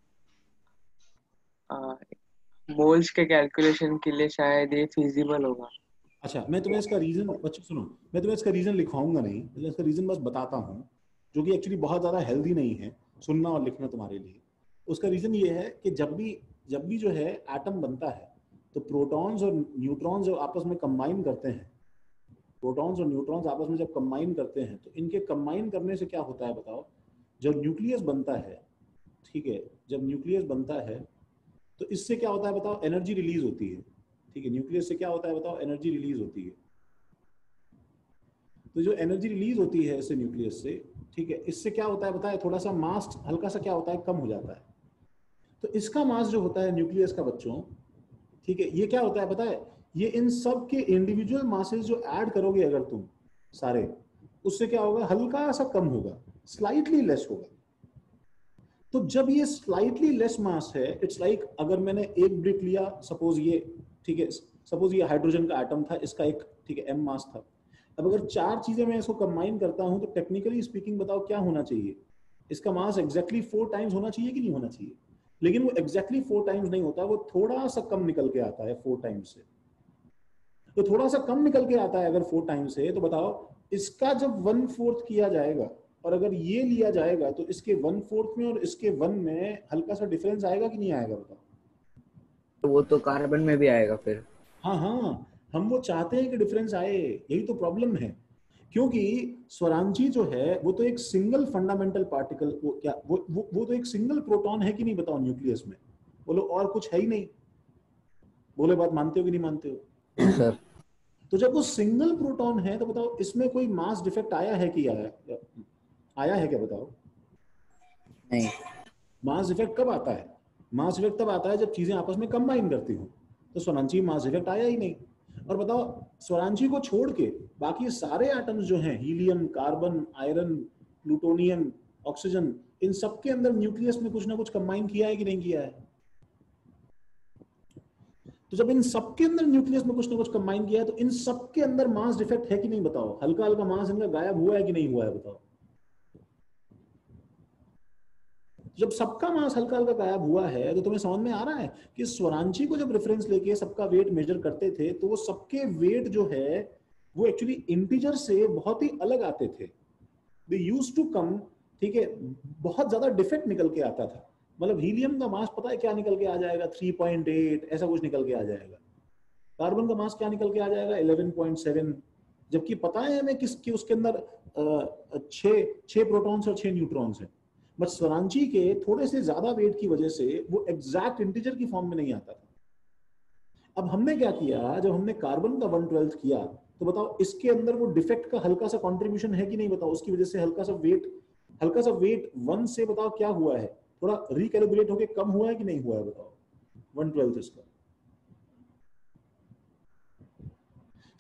मोल्स के कैलकुलेशन के लिए शायद ये फिजिबल होगा। अच्छा, मैं तुम्हें इसका रीजन, बच्चों सुनो, मैं तुम्हें इसका रीजन लिखवाऊंगा नहीं, मैं इसका रीजन बस बताता हूँ, जो कि एक्चुअली बहुत ज्यादा हेल्दी नहीं है सुनना और लिखना तुम्हारे लिए। उसका रीजन ये है कि जब भी जो है एटम बनता है, तो प्रोटॉन्स और न्यूट्रॉन्स जब आपस में कंबाइन करते हैं, प्रोटॉन्स और न्यूट्रॉन्स आपस में जब कंबाइन करते हैं, तो इनके कंबाइन करने से क्या होता है बताओ? जब न्यूक्लियस बनता है, ठीक है, जब न्यूक्लियस बनता है तो इससे क्या होता है बताओ? एनर्जी रिलीज होती है, ठीक है। न्यूक्लियस से क्या होता है बताओ? एनर्जी रिलीज होती है। तो जो एनर्जी रिलीज होती है इससे, न्यूक्लियस से, ठीक है, इससे क्या होता है बताए? थोड़ा सा मास हल्का सा क्या होता है? कम हो जाता है। तो इसका मास जो होता है न्यूक्लियस का बच्चों, ठीक है, ये क्या होता है बताए? ये इन सब के इंडिविजुअल मासेस जो ऐड करोगे अगर तुम सारे, उससे क्या होगा? हल्का सा कम होगा, स्लाइटली लेस होगा। तो जब ये स्लाइटली लेस मास है, इट्स लाइक अगर मैंने एक ब्रिक लिया, सपोज ये, ठीक है, सपोज ये हाइड्रोजन का एटम था, इसका एक, ठीक है, m मास था। अब अगर 4 चीजें मैं इसको कंबाइन करता हूं तो टेक्निकली स्पीकिंग बताओ क्या होना चाहिए? इसका मास एग्जैक्टली 4 टाइम्स होना चाहिए कि नहीं होना चाहिए? लेकिन वो एग्जैक्टली 4 टाइम्स नहीं होता, वो थोड़ा सा कम निकल के आता है 4 टाइम्स से। तो थोड़ा सा कम निकल के आता है अगर 4 टाइम्स से, तो बताओ इसका जब 1/4 किया जाएगा और अगर ये लिया जाएगा तो इसके 1/4 में और इसके 1 में हल्का सा डिफरेंस आएगा कि नहीं आएगा बताओ? तो वो तो कार्बन में भी आएगा फिर। हाँ हाँ, हम वो चाहते हैं कि डिफरेंस आए, यही तो प्रॉब्लम है। क्योंकि स्वरांजी जो है वो तो एक सिंगल फंडामेंटल पार्टिकल, वो क्या वो तो एक सिंगल प्रोटॉन है कि नहीं बताओ न्यूक्लियस में? बोलो और कुछ है ही नहीं। बोले बात मानते हो कि नहीं मानते हो? सर तो जब वो सिंगल प्रोटॉन है तो बताओ इसमें कोई मास डिफेक्ट आया है कि आया है क्या बताओ? नहीं। मास डिफेक्ट कब आता है? मास डिफेक्ट तब आता है जब चीजें आपस में कंबाइन करती हो। तो स्वरांजी मास डिफेक्ट आया ही नहीं। और बताओ स्वरांजी को छोड़ के बाकी सारे एटम्स जो हैं, helium, carbon, iron, plutonium, oxygen, इन सब के अंदर न्यूक्लियस में कुछ ना कुछ कंबाइन किया है कि नहीं किया है? तो जब इन सब के अंदर न्यूक्लियस में कुछ ना कुछ कंबाइन किया है तो इन सब के अंदर मास डिफेक्ट है कि नहीं बताओ? हल्का हल्का मास इनका गायब हुआ है कि नहीं हुआ है बताओ? जब सबका मास हल्का हल्का गायब हुआ है तो तुम्हें समझ में आ रहा है कि स्वरांची को जब रेफरेंस लेके सबका वेट मेजर करते थे तो वो सबके वेट जो है वो एक्चुअली इंटीजर से बहुत ही अलग आते थे। दे यूज्ड टू कम, ठीक है, बहुत ज्यादा डिफेक्ट निकल के आता था। मतलब हीलियम का मास पता है क्या निकल के आ जाएगा? 3.8 ऐसा कुछ निकल के आ जाएगा। कार्बन का मास क्या निकल के आ जाएगा? 11.7। जबकि पता है हमें किसकी उसके अंदर 6 प्रोटॉन्स और 6 न्यूट्रॉन्स हैं। बट स्वरांची के थोड़े से ज्यादा वेट की वजह से वो एग्जैक्ट इंटीजर की फॉर्म में नहीं आता था। अब हमने क्या किया, जब हमने कार्बन का 1/12 किया तो बताओ इसके अंदर वो डिफेक्ट का हल्का सा कंट्रीब्यूशन है कि नहीं बताओ? उसकी वजह से हल्का सा वेट 1 से बताओ क्या हुआ है, थोड़ा रिकैलिब्रेट होके कम हुआ है कि नहीं हुआ है बताओ? 1/12 इसका।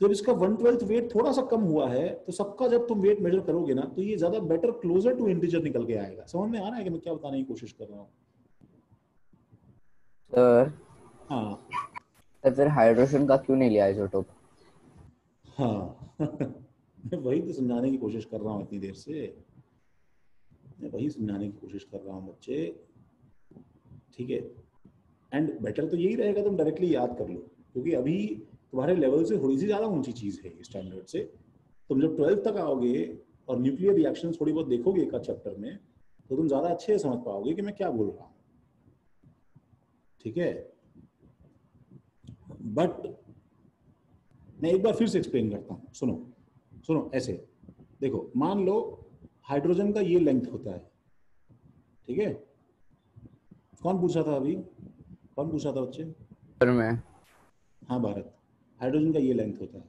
तो जब इसका 1/12 वेट थोड़ा सा कम हुआ है तो सबका जब तुम वेट मेजर करोगे ना तो ये ज्यादा बेटर क्लोजर टू इंटीजर निकल के आएगा। समझ में आ रहा है कि मैं क्या बताने की कोशिश कर रहा हूँ? सर हाँ तो फिर हाइड्रोजन का क्यों नहीं लिया आइसोटोप? हाँ मैं वही तो समझाने की कोशिश कर रहा हूँ इतनी देर से, मैं वही समझाने की कोशिश कर रहा हूँ बच्चे, ठीक है। एंड बेटर तो यही रहेगा तुम डायरेक्टली याद कर लो, क्योंकि अभी तुम्हारे लेवल से थोड़ी सी ज्यादा ऊंची चीज है स्टैंडर्ड से। तुम जब 12th तक आओगे और न्यूक्लियर रिएक्शन थोड़ी बहुत देखोगे एक चैप्टर में तो तुम ज्यादा अच्छे से समझ पाओगे कि मैं क्या बोल रहा हूँ, ठीक है। बट मैं एक बार फिर से एक्सप्लेन करता हूँ, सुनो ऐसे देखो। मान लो हाइड्रोजन का ये लेंथ होता है, ठीक है। कौन पूछा था अभी? कौन पूछा था बच्चे? सर मैं। हाँ भारत। हाइड्रोजन का ये लेंथ होता है।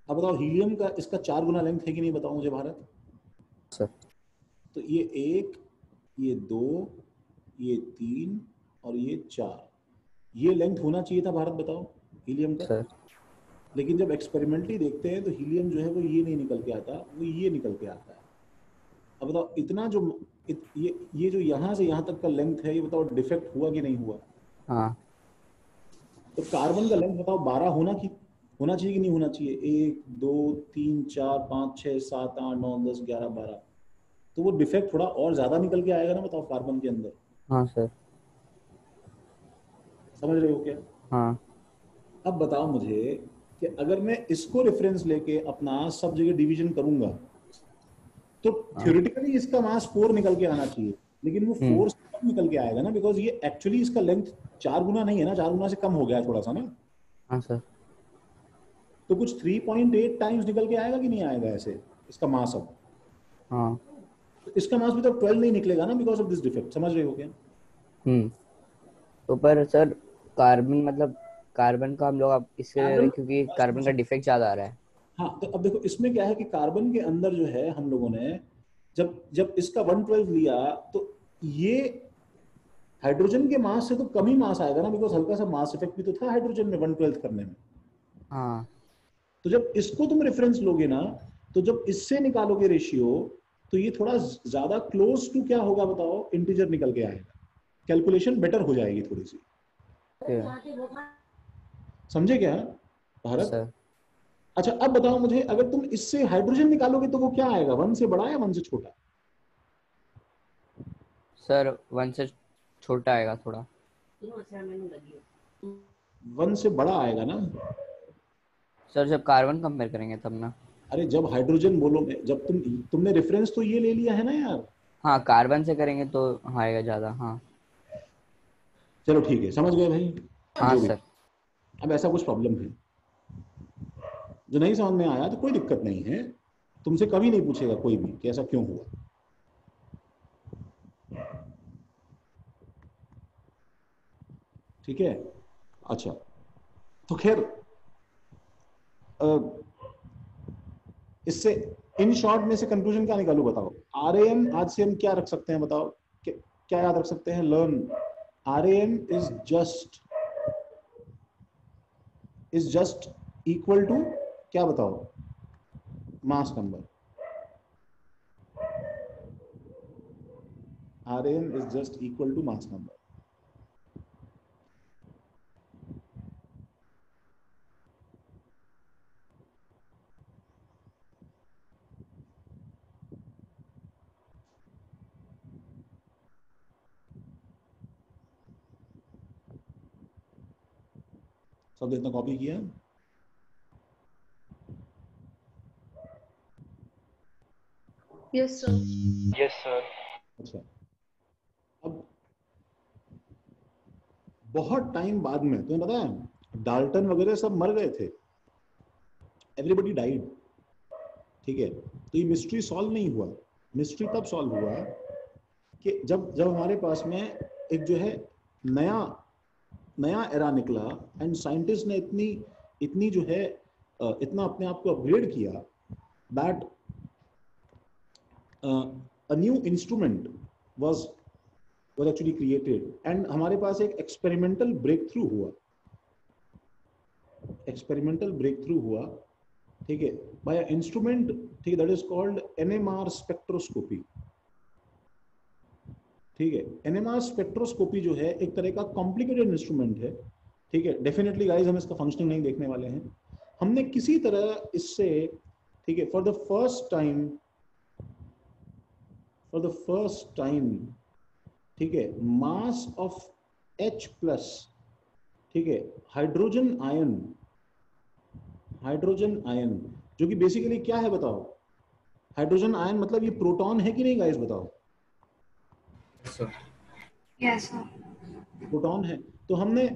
अब बताओ हीलियम का इसका 4 गुना लेंथ है कि नहीं बताओ मुझे भारत? सर तो ये 1, ये 2, ये 3 और ये 4, ये लेंथ होना चाहिए था भारत बताओ हीलियम का। सर लेकिन जब एक्सपेरिमेंटली देखते हैं तो हीलियम जो है वो ये नहीं निकल के आता, वो ये निकल के आता है। अब बताओ इतना जो ये जो यहाँ से यहाँ तक का लेंथ है, ये बताओ डिफेक्ट हुआ कि नहीं हुआ? हाँ। तो कार्बन का लेंथ बताओ 12 होना चाहिए कि नहीं होना चाहिए? 1 2 3 4 5 6 7 8 9 10 11 12। तो वो डिफेक्ट थोड़ा और ज्यादा निकल के आएगा ना बताओ कार्बन के अंदर। हाँ सर। समझ रहे हो क्या? हाँ। अब बताओ मुझे कि अगर मैं इसको रेफरेंस लेके अपना सब जगह डिवीजन करूंगा तो थ्योरेटिकली इसका मास 4 निकल के आना चाहिए, लेकिन वो 4 से कम निकल के आएगा ना, बिकॉज ये एक्चुअली इसका लेंथ 4 गुना नहीं है ना, 4 गुना से कम हो गया है थोड़ा सा ना। हाँ सर। तो कुछ 3.8 टाइम्स निकल के आएगा कि नहीं आएगा ऐसे इसका मास? अब हाँ तो इसका मास भी तो 12 नहीं निकलेगा ना बिकॉज ऑफ दिस डिफेक्ट। समझ रहे हो क्या? तो पर सर कार्बन मतलब कार्बन का हम लोग अब इससे ले रहे हैं क्योंकि कार्बन का डिफेक्ट ज्यादा आ रहा है। हाँ तो अब देखो इसमें क्या है कि कार्बन के अंदर जो है हम लोगों ने जब इसका 1/12 लिया तो ये हाइड्रोजन के मास से तो कम ही मास आएगा ना, बिकॉज हल्का सा मास इफेक्ट भी तो था हाइड्रोजन में 1/12 करने में। हाँ। तो जब इसको तुम रेफरेंस लोगे ना, तो जब इससे निकालोगे रेशियो तो ये थोड़ा ज्यादा क्लोज टू क्या होगा बताओ, इंटीजर निकल के आएगा, कैलकुलेशन बेटर हो जाएगी थोड़ी सी। समझे क्या भारत? अच्छा अब बताओ मुझे, अगर तुम इससे हाइड्रोजन निकालोगे तो वो क्या आएगा, 1 से बड़ा या 1 से छोटा? सर 1 से छोटा आएगा थोड़ा। 1 से बड़ा आएगा ना सर, जब कार्बन कंपेयर करेंगे तब ना। अरे जब हाइड्रोजन बोलोगे, जब तुमने रेफरेंस तो ये ले लिया है ना यार। हाँ, कार्बन से करेंगे तो आएगा ज्यादा। हाँ चलो ठीक है, समझ गए भाई? हाँ सर। अब ऐसा कुछ प्रॉब्लम है जो नहीं समझ में आया तो कोई दिक्कत नहीं है, तुमसे कभी नहीं पूछेगा कोई भी कि ऐसा क्यों हुआ। ठीक है, अच्छा तो खैर इससे इन शॉर्ट में से कंक्लूजन क्या निकालू बताओ? RAM आज से हम क्या रख सकते हैं बताओ, क्या याद रख सकते हैं? Learn RAM is just equal to क्या बताओ? Mass number. RAM is just equal to mass number। सब इतना कॉपी किया? Yes sir. Yes sir. अच्छा अब बहुत टाइम बाद में तुम्हें पता है डाल्टन वगैरह सब मर गए थे, एवरीबॉडी डाइड। ठीक है, तो ये मिस्ट्री सॉल्व नहीं हुआ। मिस्ट्री तब सॉल्व हुआ कि जब हमारे पास में एक जो है नया एरा निकला एंड साइंटिस्ट ने इतनी जो है इतना अपने आप को अपग्रेड किया that a new instrument was actually created and हमारे पास एक experimental breakthrough हुआ, ठीक है, by an instrument, ठीक है, that is called NMR spectroscopy। ठीक है, NMR spectroscopy जो है एक तरह का कॉम्प्लिकेटेड इंस्ट्रूमेंट है। ठीक है, डेफिनेटली गाइस हम इसका फंक्शनिंग नहीं देखने वाले हैं। हमने किसी तरह इससे, ठीक है, फॉर द फर्स्ट टाइम, ठीक है, मास ऑफ H प्लस, ठीक है, हाइड्रोजन आयन जो कि बेसिकली क्या है बताओ? हाइड्रोजन आयन मतलब ये प्रोटॉन है कि नहीं गाइस बताओ? Yes sir. प्रोटॉन है। तो हमने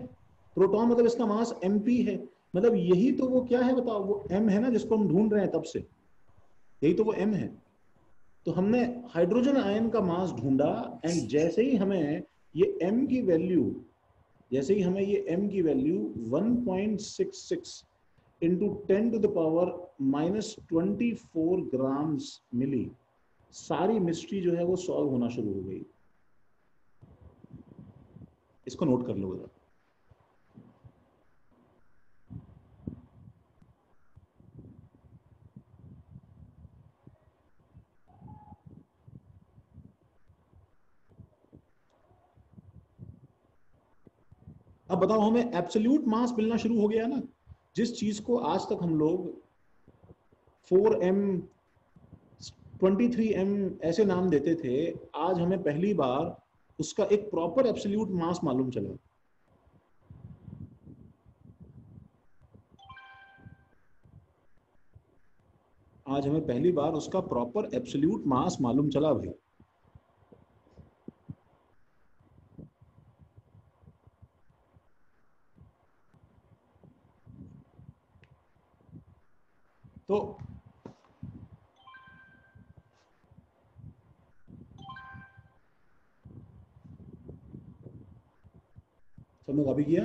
प्रोटॉन मतलब इसका मास mp है, मतलब यही तो वो क्या है बताओ? वो m है ना जिसको हम ढूंढ रहे हैं तब से, यही तो वो m है। तो हमने हाइड्रोजन आयन का मास ढूंढा एंड जैसे ही हमें ये m की value 1.66 into 10 to the power -24 grams मिली, सारी मिस्ट्री जो है वो सॉल्व होना शुरू हो गई। इसको नोट कर लो जरा। अब बताओ, हमें एब्सोल्यूट मास मिलना शुरू हो गया ना। जिस चीज को आज तक हम लोग 4m 23m ऐसे नाम देते थे, आज हमें पहली बार उसका एक प्रॉपर एब्सोल्यूट मास मालूम चला। आज हमें पहली बार उसका प्रॉपर एब्सोल्यूट मास मालूम चला भाई। तो सबने कॉपी किया?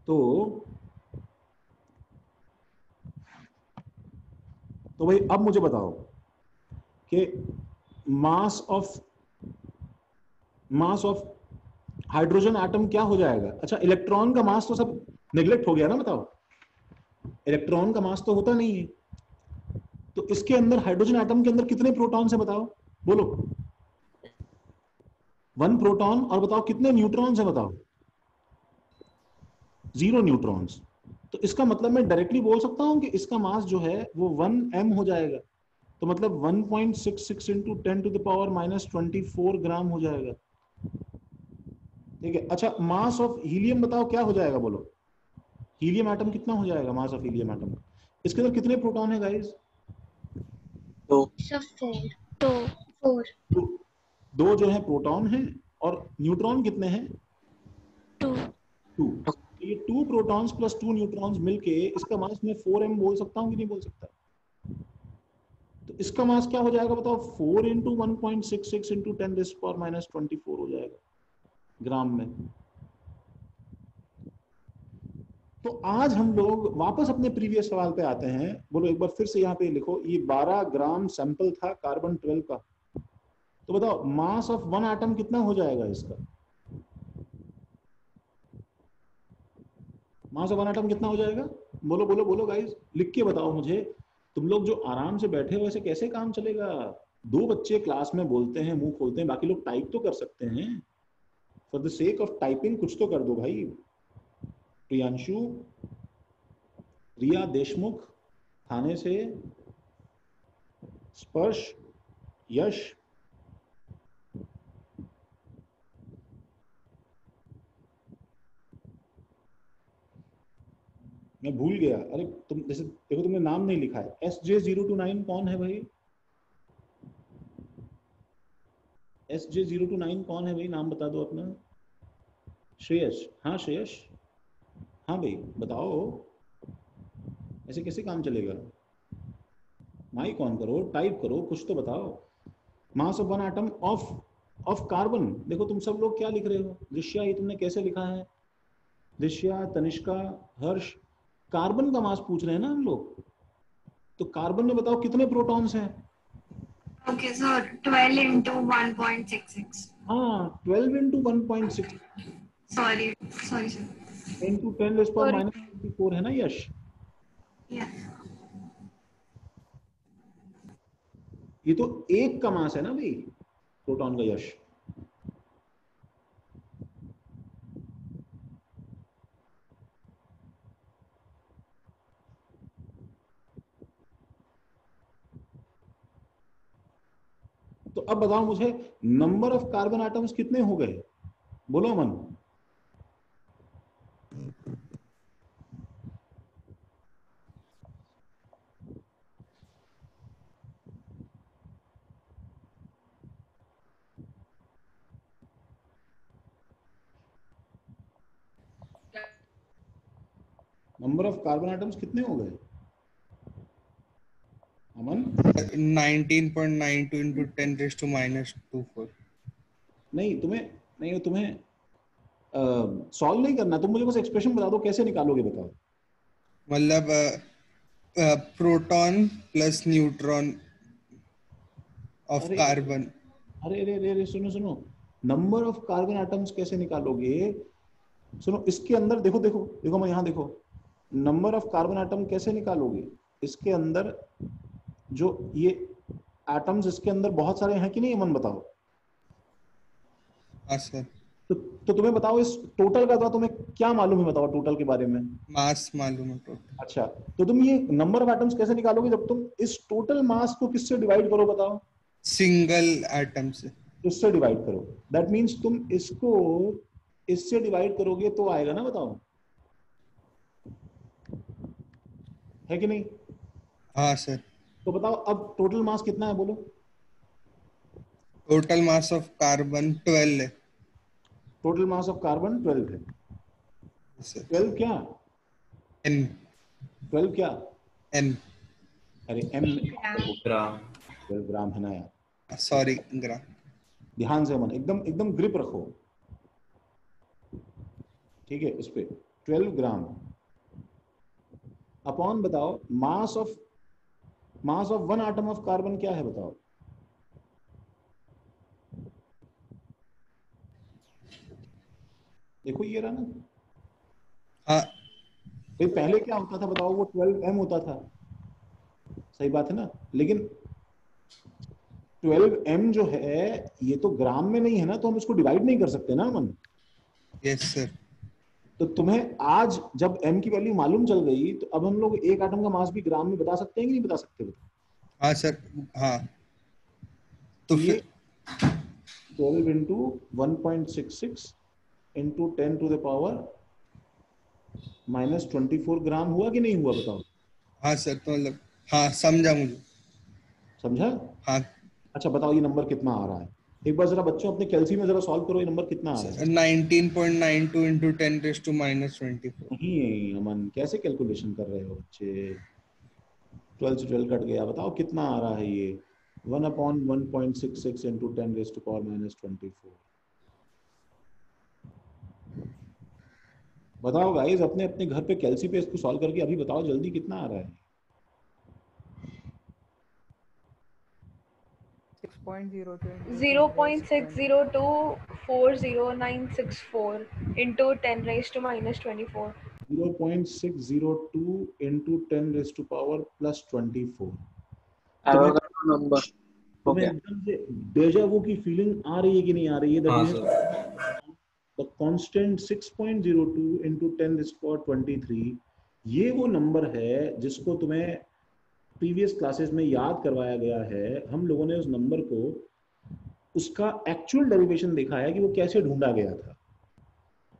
तो भाई अब मुझे बताओ कि मास ऑफ हाइड्रोजन एटम क्या हो जाएगा? अच्छा, इलेक्ट्रॉन का मास तो सब नेग्लेक्ट हो गया ना, बताओ। इलेक्ट्रॉन का मास तो होता नहीं है। तो इसके अंदर हाइड्रोजन एटम के अंदर कितने प्रोटॉन्स है बताओ, बोलो। 1 प्रोटॉन, और बताओ कितने न्यूट्रॉन्स है बताओ। 0 न्यूट्रॉन्स। तो इसका मतलब मैं डायरेक्टली बोल सकता हूं कि इसका मास जो है वो 1 m हो जाएगा। तो मतलब 1.66 इंटू 10⁻⁻24 ग्राम हो जाएगा। ठीक है। अच्छा, मास ऑफ हीलियम बताओ क्या हो जाएगा, बोलो। हीलियम एटम कितना हो जाएगा मास ऑफ हीलियम एटम? इसके अंदर कितने प्रोटॉन है गाइस? सर 4 तो 4 दो जो है प्रोटॉन है, और न्यूट्रॉन कितने हैं? 2 2। ये 2 प्रोटॉन्स प्लस 2 न्यूट्रॉन्स मिलके इसका मास मैं 4m बोल सकता हूं कि नहीं बोल सकता? तो इसका मास क्या हो जाएगा बताओ? 4 इंटू 1.66 इंटू 10⁻⁻24 हो जाएगा ग्राम में। तो आज हम लोग वापस अपने प्रीवियस सवाल पे आते हैं। बोलो एक बार फिर से यहाँ पे लिखो, ये 12 ग्राम सैंपल था कार्बन 12 का। तो बताओ मास ऑफ 1 एटम कितना हो जाएगा इसका? मास ऑफ 1 एटम कितना हो जाएगा? बोलो बोलो बोलो गाइस, लिख के बताओ मुझे। तुम लोग जो आराम से बैठे हो ऐसे कैसे काम चलेगा? 2 बच्चे क्लास में बोलते हैं, मुंह खोलते हैं, बाकी लोग टाइप तो कर सकते हैं। For the sake of typing कुछ तो कर दो भाई। प्रियांशु, रिया देशमुख थाने से, स्पर्श, यश, मैं भूल गया। अरे तुम जैसे देखो, तुमने नाम नहीं लिखा है। SJ029 कौन है भाई? SJ029 कौन है भाई? नाम बता दो अपना। श्रेयस, हाँ श्रेयस, हाँ भाई बताओ। ऐसे कैसे काम चलेगा? माइक ऑन करो, टाइप करो, कुछ तो बताओ। Mass of 1 atom of carbon. देखो तुम सब लोग क्या लिख रहे हो। दृश्या, ये तुमने कैसे लिखा है? दृश्या, तनिष्का, हर्ष, कार्बन का मास पूछ रहे हैं ना हम लोग। तो कार्बन में बताओ कितने प्रोटॉन्स हैं? Okay, so 12 into 1.66. हाँ, 12 इंटू 1.6 Sorry, sir. इंटू 10⁻⁻24 है ना यश? Yeah. ये तो एक का मास है ना भाई, प्रोटॉन का यश। तो अब बताओ मुझे, नंबर ऑफ कार्बन एटम्स कितने हो गए? बोलो अमन। नंबर ऑफ कार्बन एटम्स कितने हो गए अमन? 19.92 into 10⁻⁻24। नहीं तुम्हें सॉल्व नहीं करना, तुम मुझे बस एक्सप्रेशन बता दो, कैसे निकालोगे बताओ। मतलब प्रोटॉन प्लस न्यूट्रॉन ऑफ अरे कार्बन। अरे अरे अरे सुनो सुनो, नंबर ऑफ कार्बन एटम्स कैसे निकालोगे? सुनो, इसके अंदर देखो देखो देखो, मैं यहाँ देखो, नंबर ऑफ कार्बन एटम कैसे निकालोगे? इसके अंदर जो ये एटम्स, इसके अंदर बहुत सारे हैं कि नहीं अमन, बताओ। हाँ सर। तो तुम्हें बताओ, इस टोटल का तो तुम्हें क्या मालूम है, बताओ टोटल के बारे में। मास मालूम है टोटल। अच्छा, तो तुम ये नंबर ऑफ एटम्स कैसे निकालोगे जब तुम इस टोटल मास को किससे डिवाइड करो बताओ? सिंगल एटम से। इससे डिवाइड करो। दैट मीन्स तुम इसको इससे डिवाइड करोगे तो आएगा ना, बताओ, है कि नहीं? हाँ सर। तो बताओ अब टोटल मास कितना है, बोलो। टोटल मास ऑफ कार्बन 12 है। टोटल मास ऑफ कार्बन 12 है। सर 12 क्या? N 12 क्या? N अरे m, ग्राम। 12 ग्राम है ना यार। सॉरी ग्राम। ध्यान से मन, एकदम एकदम ग्रिप रखो, ठीक है। इस पे 12 ग्राम अपॉन, बताओ mass of 1 atom of carbon क्या है, बताओ। देखो ये रहा ना। हाँ भाई पहले क्या होता था बताओ, वो 12m होता था, सही बात है ना, लेकिन 12m जो है ये तो ग्राम में नहीं है ना, तो हम इसको डिवाइड नहीं कर सकते ना अमन। Yes sir. तो तुम्हें आज जब m की वैल्यू मालूम चल गई, तो अब हम लोग एक एटम का मास भी ग्राम में बता सकते हैं कि नहीं बता सकते? हाँ सर, हाँ। तो ये फिर 12 into 1.66 into 10 to the power -24 gram हुआ कि नहीं हुआ बताओ? हाँ सर, तो मतलब हाँ समझा मुझे। समझा? हाँ अच्छा बताओ ये नंबर कितना आ रहा है, एक बार जरा बच्चों अपने कैलसी में जरा सॉल्व करो, ये नंबर कितना आ रहा है? 19.92 इंटू 10⁻⁻²4। नहीं अमन, कैसे कैलकुलेशन कर रहे हो बच्चे? 12 से 12 कट गया, बताओ कितना आ रहा है ये? 1/1.66 इंटू 10⁻⁻²4। बताओ गाइस, अपने अपने घर पे कैलसी पे इसको सॉल्व करके अभी बताओ जल्दी कितना आ रहा है? 0.60240964 into 10⁻⁻²4. 0.602 into 10⁻⁻+24। एवोगाड्रो नंबर हो तुम्हें गया। एकदम से डेजा वू की फीलिंग आ रही है कि नहीं आ रही है? दैट हाँ means sir. The constant 6.02 into 10⁻23, ये वो नंबर है जिसको तुम्हें प्रीवियस क्लासेस में याद करवाया गया है। हम लोगों ने उस नंबर को, उसका एक्चुअल डेरिवेशन देखा है कि वो कैसे ढूंढा गया था।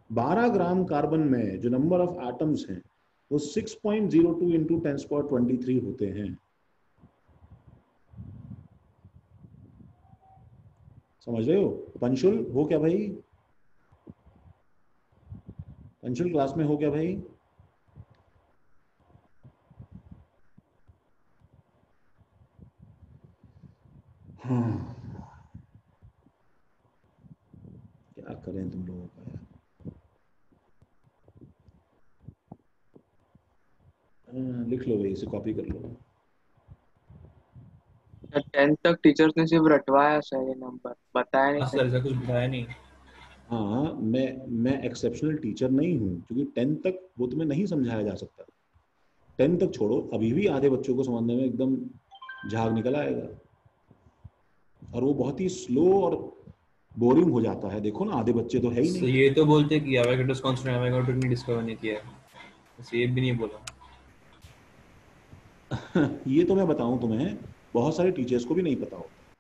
12 ग्राम कार्बन में जो नंबर ऑफ एटम्स हैं वो 6.02 into 10⁻23 होते हैं। समझ रहे हो? पंशुल हो क्या भाई? पंशुल क्लास में हो क्या भाई? हाँ, क्या करें तुम लोगों का यार। लिख लो भाई, इसे कॉपी कर लो। 10th तक टीचर्स ने सिर्फ रटवाया सर, ये नंबर बताया नहीं हाँ सर, ऐसा कुछ बताया नहीं। हाँ, मैं एक्सेप्शनल टीचर नहीं हूँ, क्योंकि 10th तक वो तुम्हें नहीं समझाया जा सकता। 10th तक छोड़ो, अभी भी आधे बच्चों को समझने में एकदम झाग निकल आएगा, और वो बहुत ही स्लो और बोरिंग हो जाता है। देखो ना, आधे बच्चे तो है ही तो नहीं। ये तो बोलते हैं कि एवोगाड्रोस कांस्टेंट एवोगाड्रो ने डिस्कवर नहीं किया है, बस ये भी नहीं बोला। ये तो मैं बताऊं तुम्हें, बहुत सारे टीचर्स को भी नहीं पता होता,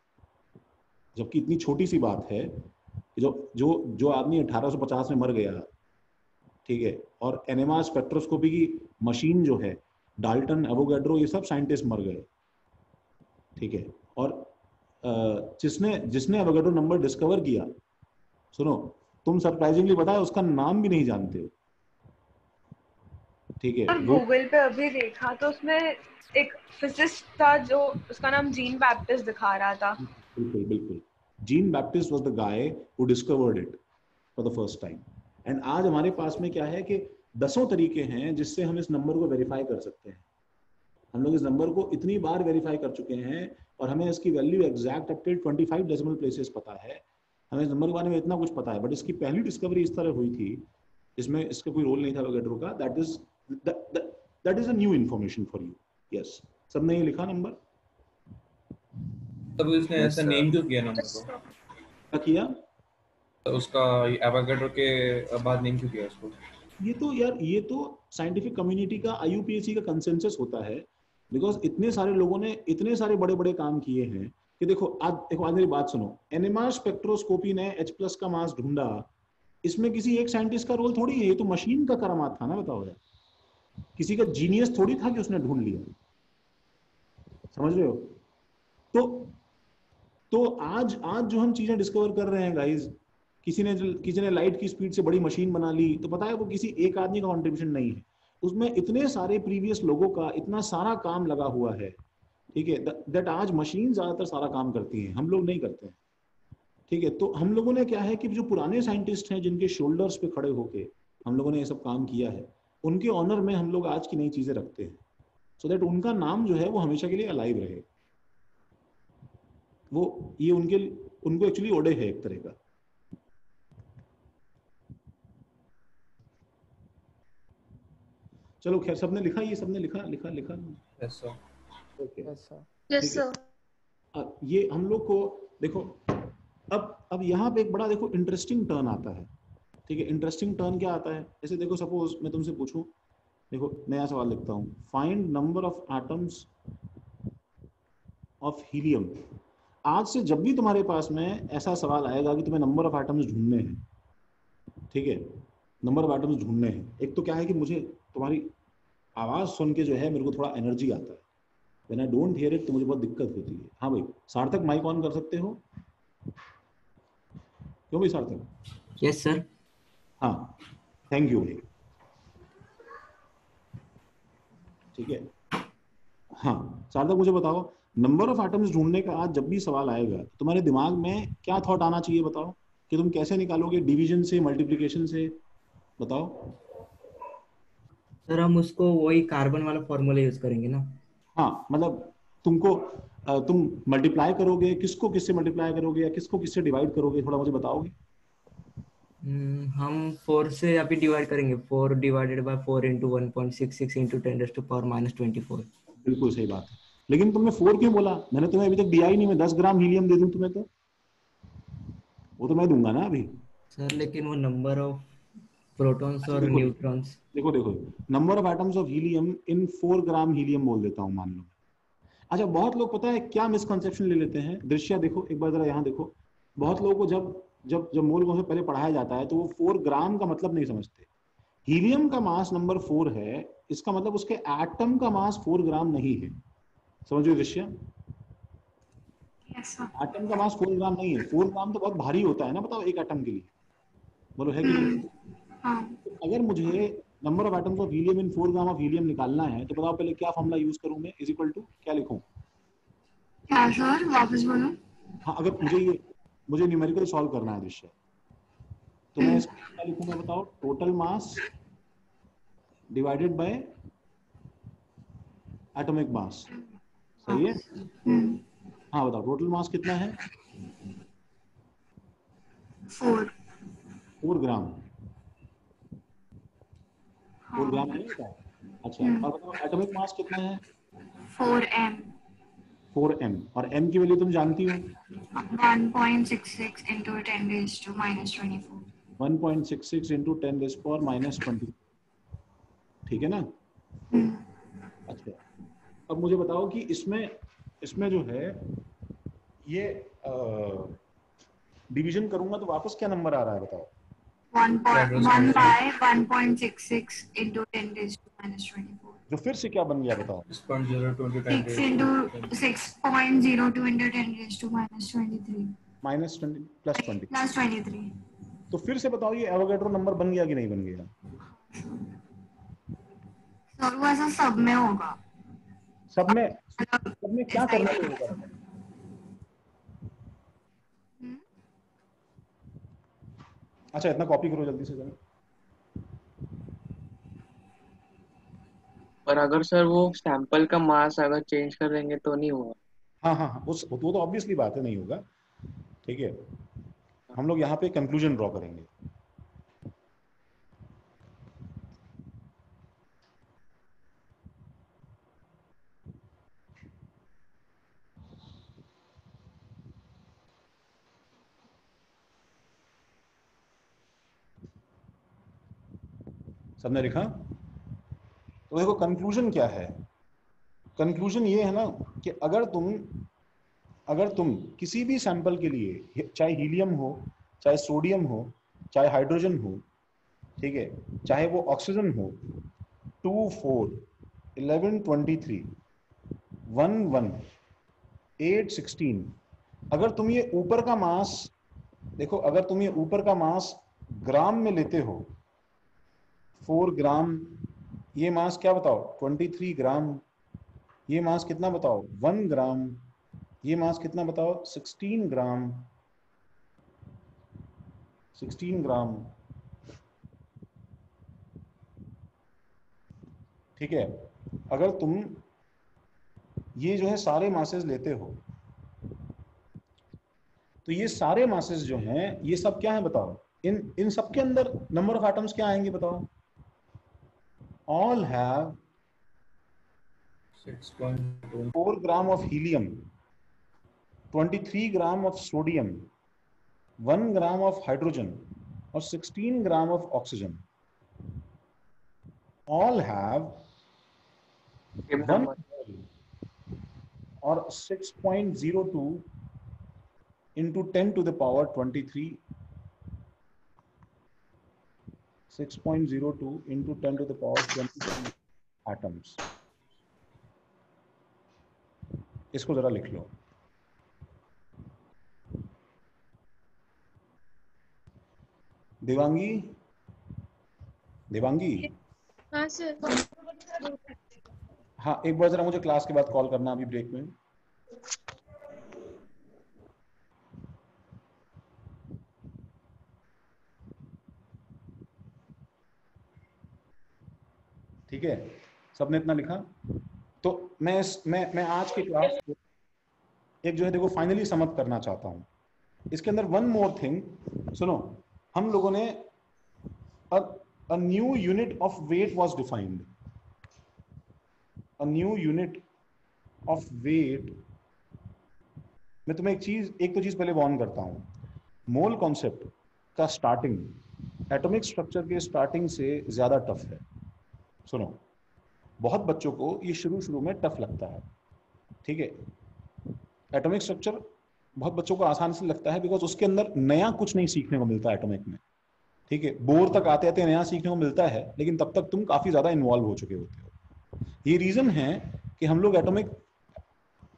जबकि इतनी छोटी सी बात है कि जो जो जो आदमी 1850 में मर गया, ठीक है, और एनएमआर स्पेक्ट्रोस्कोपी की मशीन जो है, डाल्टन, एवोगाड्रो, ये सब साइंटिस्ट मर गए, ठीक है, और जिसने जिसने एवोगाड्रो नंबर डिस्कवर किया, सुनो, तुम सरप्राइजिंगली पता है उसका नाम भी नहीं जानते हो, ठीक है। और गूगल पे अभी देखा तो उसमें एक फिजिसिस्ट था जो, उसका नाम जीन बैप्टिस्ट दिखा रहा था। बिल्कुल बिल्कुल, Jean Baptiste was the guy who discovered it for the first time. And आज हमारे पास में क्या है कि दसों तरीके हैं जिससे हम इस नंबर को वेरीफाई कर सकते हैं। हम लोग इस नंबर को इतनी बार वेरीफाई कर चुके हैं और हमें इसकी value exact up till 25 decimal places पता है। हमें इस नंबर के बारे में इतना कुछ पता है, बट इसकी पहली डिस्कवरी इस तरह हुई थी, इसमें इसका कोई रोल नहीं था एवोगाड्रो का। That is a new information for you. Yes, सबने ये लिखा नंबर? तब उसने ऐसा नेम क्यों किया नंबर को? क्या किया? तो उसका एवोगाड्रो के बाद नेम क्यों किया उसको? ये तो यार, ये तो साइंटिफिक कम्युनिटी का, आईयूपीएसी का कंसेंसस होता है, बिकॉज इतने सारे लोगों ने इतने सारे बड़े बड़े काम किए हैं कि देखो आज मेरी बात सुनो, एनएमआर स्पेक्ट्रोस्कोपी ने H+ का मास ढूंढा, इसमें किसी एक साइंटिस्ट का रोल थोड़ी है, ये तो मशीन का करामात था ना, बताओ यार, किसी का जीनियस थोड़ी था कि उसने ढूंढ लिया। समझ रहे हो? तो आज आज जो हम चीजें डिस्कवर कर रहे हैं गाइज, किसी ने लाइट की स्पीड से बड़ी मशीन बना ली, तो पता है वो किसी एक आदमी का कंट्रीब्यूशन नहीं है, उसमें इतने सारे प्रीवियस लोगों का इतना सारा काम लगा हुआ है, ठीक है, दैट आज मशीन ज्यादातर सारा काम करती हैं, हम लोग नहीं करते हैं, ठीक है। तो हम लोगों ने क्या है कि जो पुराने साइंटिस्ट हैं जिनके शोल्डर्स पे खड़े होके हम लोगों ने ये सब काम किया है, उनके ऑनर में हम लोग आज की नई चीजें रखते हैं, सो दैट उनका नाम जो है वो हमेशा के लिए अलाइव रहे। वो ये उनको एक्चुअली ओडे है एक तरह का। चलो खैर, सबने लिखा, ये सबने लिखा लिखा लिखा? Yes sir. Okay, yes sir. ये हम लोग को देखो, अब यहाँ पे एक बड़ा देखो इंटरेस्टिंग टर्न आता है, ठीक है। इंटरेस्टिंग टर्न क्या आता है, जैसे देखो सपोज मैं तुमसे पूछूं, देखो नया सवाल लिखता हूँ, find number of atoms of helium. आज से जब भी तुम्हारे पास में ऐसा सवाल आएगा कि तुम्हें नंबर ऑफ एटम्स ढूंढने हैं, ठीक है, नंबर ऑफ एटम्स ढूंढने हैं, एक तो क्या है कि मुझे तुम्हारी आवाज सुन के जो है मेरे को थोड़ा एनर्जी आता है, when I don't hear it तो मुझे बहुत दिक्कत होती है। हाँ भाई सार्थक, माइक ऑन कर सकते हो? क्यों भाई सार्थक? Yes sir. हाँ, थैंक यू भाई, ठीक है। हाँ सार्थक, मुझे बताओ, नंबर ऑफ एटम्स ढूंढने का आज जब भी सवाल आएगा तुम्हारे दिमाग में क्या थॉट आना चाहिए, बताओ कि तुम कैसे निकालोगे, डिवीजन से, मल्टीप्लिकेशन से, बताओ। सर हम उसको वही कार्बन वाला फॉर्मूला यूज करेंगे ना। हाँ मतलब तुमको तुम मल्टीप्लाई करोगे, किसको किससे मल्टीप्लाई करोगे या किसको किससे डिवाइड करोगे, थोड़ा मुझे बताओगे? हम 4 से अभी डिवाइड करेंगे, 4 डिवाइडेड बाय 4 into 1.66 into 10⁻⁻24। बिल्कुल सही बात है, लेकिन तुमने 4 क्यों बोला? मैंने तुम्हें अभी तक दिया ही नहीं। मैं 10 ग्राम हीलियम दे दूं तुम्हें तो वो तो मैं दूंगा ना अभी। सर लेकिन वो नंबर ऑफ प्रोटॉन्स और न्यूट्रॉन्स, देखो देखो, number of atoms of helium in 4 gram helium बोल देता हूँ, मान लो। अच्छा, बहुत लोग पता है क्या मिसकंसेप्शन ले लेते हैं, दृश्य देखो एक बार जरा यहाँ देखो, बहुत लोगों को जब जब जब मोल से पहले पढ़ाया जाता है तो वो 4 ग्राम का मतलब नहीं समझते। हीलियम का मास नंबर 4 है, इसका मतलब उसके एटम का मास 4 ग्राम नहीं है, समझो दृश्य। एटम का मास 4 ग्राम नहीं है, 4 ग्राम तो बहुत भारी होता है ना, बताओ एक एटम के लिए, बोलो है कि नहीं? तो अगर मुझे number of atoms of helium in 4 gram of helium निकालना है तो बताओ पहले क्या फॉर्मूला यूज करूं मैं, इज इक्वल टू क्या लिखूं? क्या सर, वापस बोलो। हाँ, अगर मुझे न्यूमेरिकल सॉल्व करना है दृश्य, तो मैं इसको क्या लिखूंगा बताओ? Total mass divided by atomic mass, सही है? हाँ बताओ, टोटल मास कितना है? 4 ग्राम। 4 ग्राम है क्या? अच्छा, और बताओ एटॉमिक मास कितना है? 4m। 4m, और m की वैल्यू तुम जानती हो? 1.66 into 10⁻⁻24। 1.66 into 10⁻⁻24, ठीक है ना? अच्छा, अब मुझे बताओ कि इसमें जो है ये डिवीजन करूंगा तो वापस क्या नंबर आ रहा है बताओ? 1/1.66 into 10⁻⁻24। जो फिर से क्या बन गया बताओ? 6.02 into 10 6 into 6.02 into 10⁻⁻23 -20 +20 plus 23। तो फिर से बताओ ये एवोगैड्रो नंबर बन गया कि नहीं बन गया? सर वो ऐसा सब में होगा। सब में क्या करना होगा? अच्छा, इतना कॉपी करो जल्दी से जरा। और अगर सर वो सैंपल का मास अगर चेंज कर देंगे तो नहीं होगा? हाँ हाँ हाँ, वो तो ऑब्वियसली बात है, नहीं होगा, ठीक है। हम लोग यहाँ पे कंक्लूजन ड्रॉ करेंगे। सबने लिखा? तो देखो कंक्लूजन क्या है। कंक्लूजन ये है ना कि अगर तुम किसी भी सैंपल के लिए, चाहे हीलियम हो, चाहे सोडियम हो, चाहे हाइड्रोजन हो, ठीक है, चाहे वो ऑक्सीजन हो, 2 4 11 23 1 1 8 16, अगर तुम ये ऊपर का मास देखो, अगर तुम ये ऊपर का मास ग्राम में लेते हो, 4 ग्राम, ये मास क्या बताओ? 23 ग्राम, ये मास कितना बताओ? 1 ग्राम, ये मास कितना बताओ? 16 ग्राम, 16 ग्राम, ठीक है। अगर तुम ये जो है सारे मासेस लेते हो तो ये सारे मासेस जो हैं ये सब क्या है बताओ? इन सब के अंदर नंबर ऑफ एटम्स क्या आएंगे बताओ? all have 4 gram of helium, 23 gram of sodium, 1 gram of hydrogen और 16 gram of oxygen. All have 1 or 6.02 into 10 to the power 23, 6.02 into 10 to the power 23 atoms. इसको जरा लिख लो. देवांगी, देवांगी. हाँ सर. हाँ, एक बार जरा मुझे क्लास के बाद कॉल करना अभी ब्रेक में. ठीक है, सबने इतना लिखा. तो मैं आज की क्लास को एक जो है देखो फाइनली समअप करना चाहता हूं. इसके अंदर वन मोर थिंग सुनो. हम लोगों ने a new unit of weight was defined. A new unit of weight. मैं तुम्हें एक तो चीज पहले वार्न करता हूं. मोल कॉन्सेप्ट का स्टार्टिंग एटॉमिक स्ट्रक्चर के स्टार्टिंग से ज्यादा टफ है. सुनो, बहुत बच्चों को ये शुरू में टफ लगता है. ठीक है, एटॉमिक स्ट्रक्चर बहुत बच्चों को आसान से लगता है बिकॉज उसके अंदर नया कुछ नहीं सीखने को मिलता है एटॉमिक में. ठीक है, बोर तक आते आते नया सीखने को मिलता है, लेकिन तब तक तुम काफी ज्यादा इन्वॉल्व हो चुके होते हो. ये रीजन है कि हम लोग एटॉमिक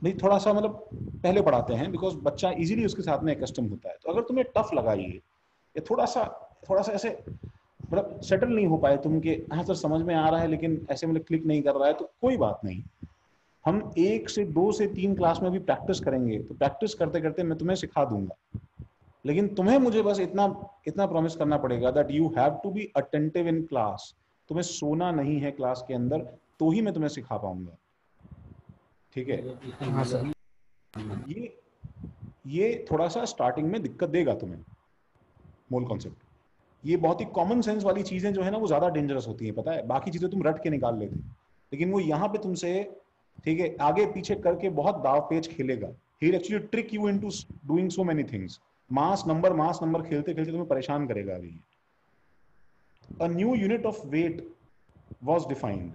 भाई थोड़ा सा मतलब पहले पढ़ाते हैं बिकॉज बच्चा इजीली उसके साथ में कस्टम होता है. तो अगर तुम्हें टफ लगा ये थोड़ा सा ऐसे मतलब सेटल नहीं हो पाए तुम के हाँ सर समझ में आ रहा है लेकिन ऐसे मतलब क्लिक नहीं कर रहा है, तो कोई बात नहीं. हम 1 से 2 से 3 क्लास में भी प्रैक्टिस करेंगे. तो प्रैक्टिस करते करते मैं तुम्हें सिखा दूंगा. लेकिन तुम्हें मुझे बस इतना प्रॉमिस करना पड़ेगा that you have to be attentive in class. तुम्हें सोना नहीं है क्लास के अंदर, तो ही मैं तुम्हें सिखा पाऊंगा. ठीक है. हाँ सर. ये थोड़ा सा स्टार्टिंग में दिक्कत देगा तुम्हें. मोल कॉन्सेप्ट ये बहुत ही कॉमन सेंस वाली चीजें जो है ना वो ज्यादा डेंजरस होती है, पता है. बाकी चीजें तुम रट के निकाल लेते, लेकिन वो यहाँ पे तुमसे ठीक है आगे पीछे करके बहुत दाव पेच खेलेगा. He will actually trick you into doing so many things. Mass number खेलते खेलते तुम्हें परेशान करेगा. अभी a new unit of weight was defined.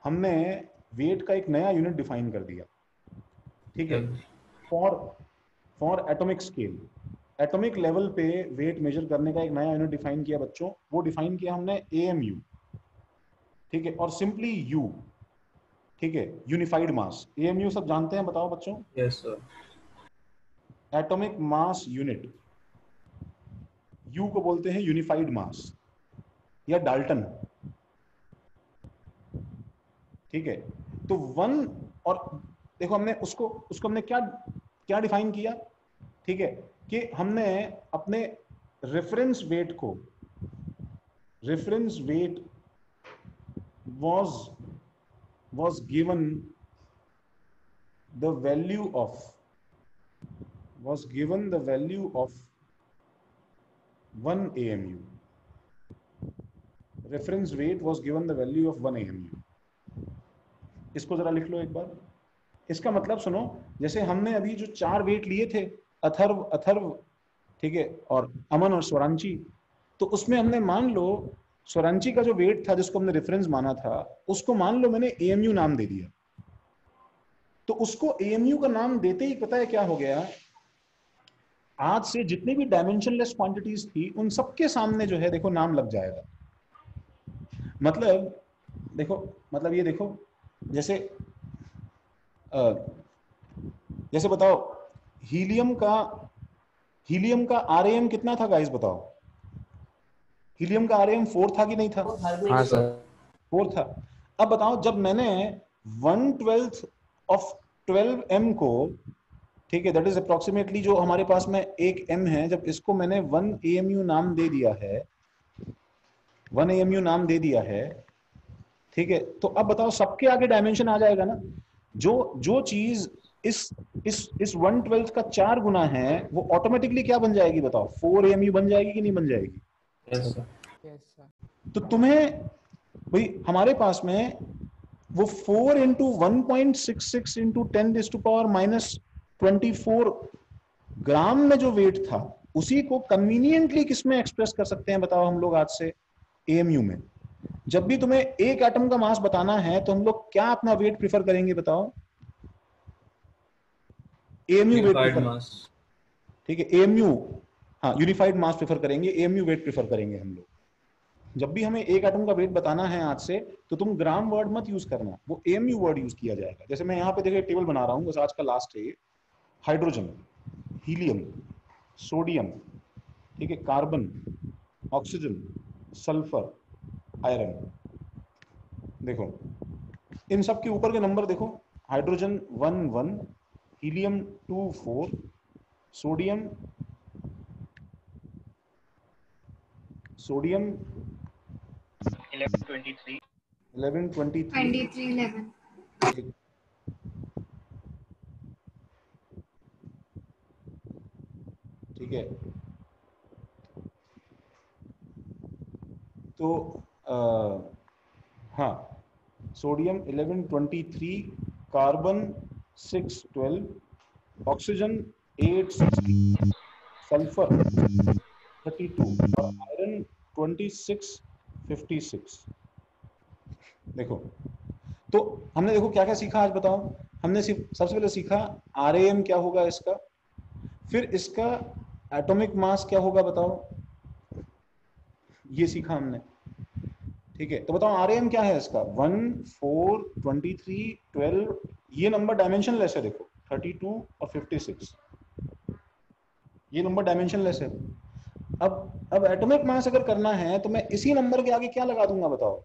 हमने वेट का एक नया यूनिट डिफाइन कर दिया. ठीक है, for atomic scale. Atomic level पे वेट मेजर करने का एक नया यूनिट डिफाइन किया बच्चों. वो डिफाइन किया हमने AMU. ठीक है, और सिंपली U. ठीक है, यूनिफाइड मास. AMU सब जानते हैं, बताओ बच्चों. Yes sir. Atomic mass unit. U को बोलते हैं यूनिफाइड मास या डाल्टन. ठीक है, तो 1 और देखो हमने उसको हमने क्या डिफाइन किया. ठीक है, कि हमने अपने reference weight was given the value of 1 AMU. Reference weight was given the value of 1 AMU. इसको जरा लिख लो एक बार. इसका मतलब सुनो, जैसे हमने अभी जो 4 वेट लिए थे अथर्व ठीक है और अमन और स्वरांची, तो उसमें हमने मान लो स्वरांची का जो वेट था जिसको हमने रेफरेंस माना था उसको मान लो मैंने AMU नाम दे दिया. तो उसको AMU का नाम देते ही पता है क्या हो गया, आज से जितनी भी डायमेंशनलेस क्वांटिटीज थी उन सबके सामने जो है देखो नाम लग जाएगा. मतलब देखो ये देखो जैसे बताओ हीलियम का RAM कितना था गाइस बताओ. हीलियम का RAM 4 था कि नहीं था. हाँ सर. 4 था. अब बताओ जब मैंने 1/12 ऑफ 12M को, ठीक है, दैट इज अप्रोक्सीमेटली जो हमारे पास में 1 M है, जब इसको मैंने 1 AMU नाम दे दिया है, ठीक है, तो अब बताओ सबके आगे डायमेंशन आ जाएगा ना. जो चीज इस 1/12 का 4 गुना है वो ऑटोमेटिकली क्या बन जाएगी बताओ, 4 AMU बन जाएगी कि नहीं बन जाएगी. Yes sir. तो तुम्हें भाई हमारे पास में वो 4 इंटू 1.66 इंटू 10⁻⁻24 ग्राम में जो वेट था उसी को कन्वीनियंटली किस में एक्सप्रेस कर सकते हैं बताओ हम लोग आज से, एएमयू में। जब भी तुम्हें एक एटम का मास बताना है तो हम लोग क्या अपना वेट प्रिफर करेंगे बताओ? एएमयू वेट प्रिफर, ठीक है, एएमयू, हाँ यूनिफाइड मास प्रिफर करेंगे, एएमयू वेट प्रिफर करेंगे हम लोग। जब भी हमें एक एटम का वेट बताना है आज से तो तुम ग्राम वर्ड मत यूज करना, वो एएमयू वर्ड यूज किया जाएगा। जैसे मैं यहाँ पे देखिए टेबल बना रहा हूँ, बस आज का लास्ट है ये, हाइड्रोजन, हीलियम, सोडियम, ठीक है, कार्बन, ऑक्सीजन, सल्फर, आयरन। देखो इन सब के ऊपर के नंबर देखो, हाइड्रोजन 1 1, हीलियम 2 4, सोडियम 1123 2311 ठीक है। तो हाँ, सोडियम 1123, कार्बन 612, ऑक्सीजन 860, सल्फर 32 और आयरन 2656। देखो तो हमने देखो क्या क्या सीखा आज बताओ। हमने सबसे पहले सीखा आरएएम क्या होगा इसका, फिर इसका एटॉमिक मास क्या होगा बताओ, ये सीखा हमने, ठीक है। तो बताओ आरएएम क्या है इसका, 1 4 23 12, ये नंबर डायमेंशनलेस है, देखो 32 और 56, ये नंबर डायमेंशनलेस है। अब एटॉमिक मास अगर करना है तो मैं इसी नंबर के आगे क्या लगा दूंगा बताओ,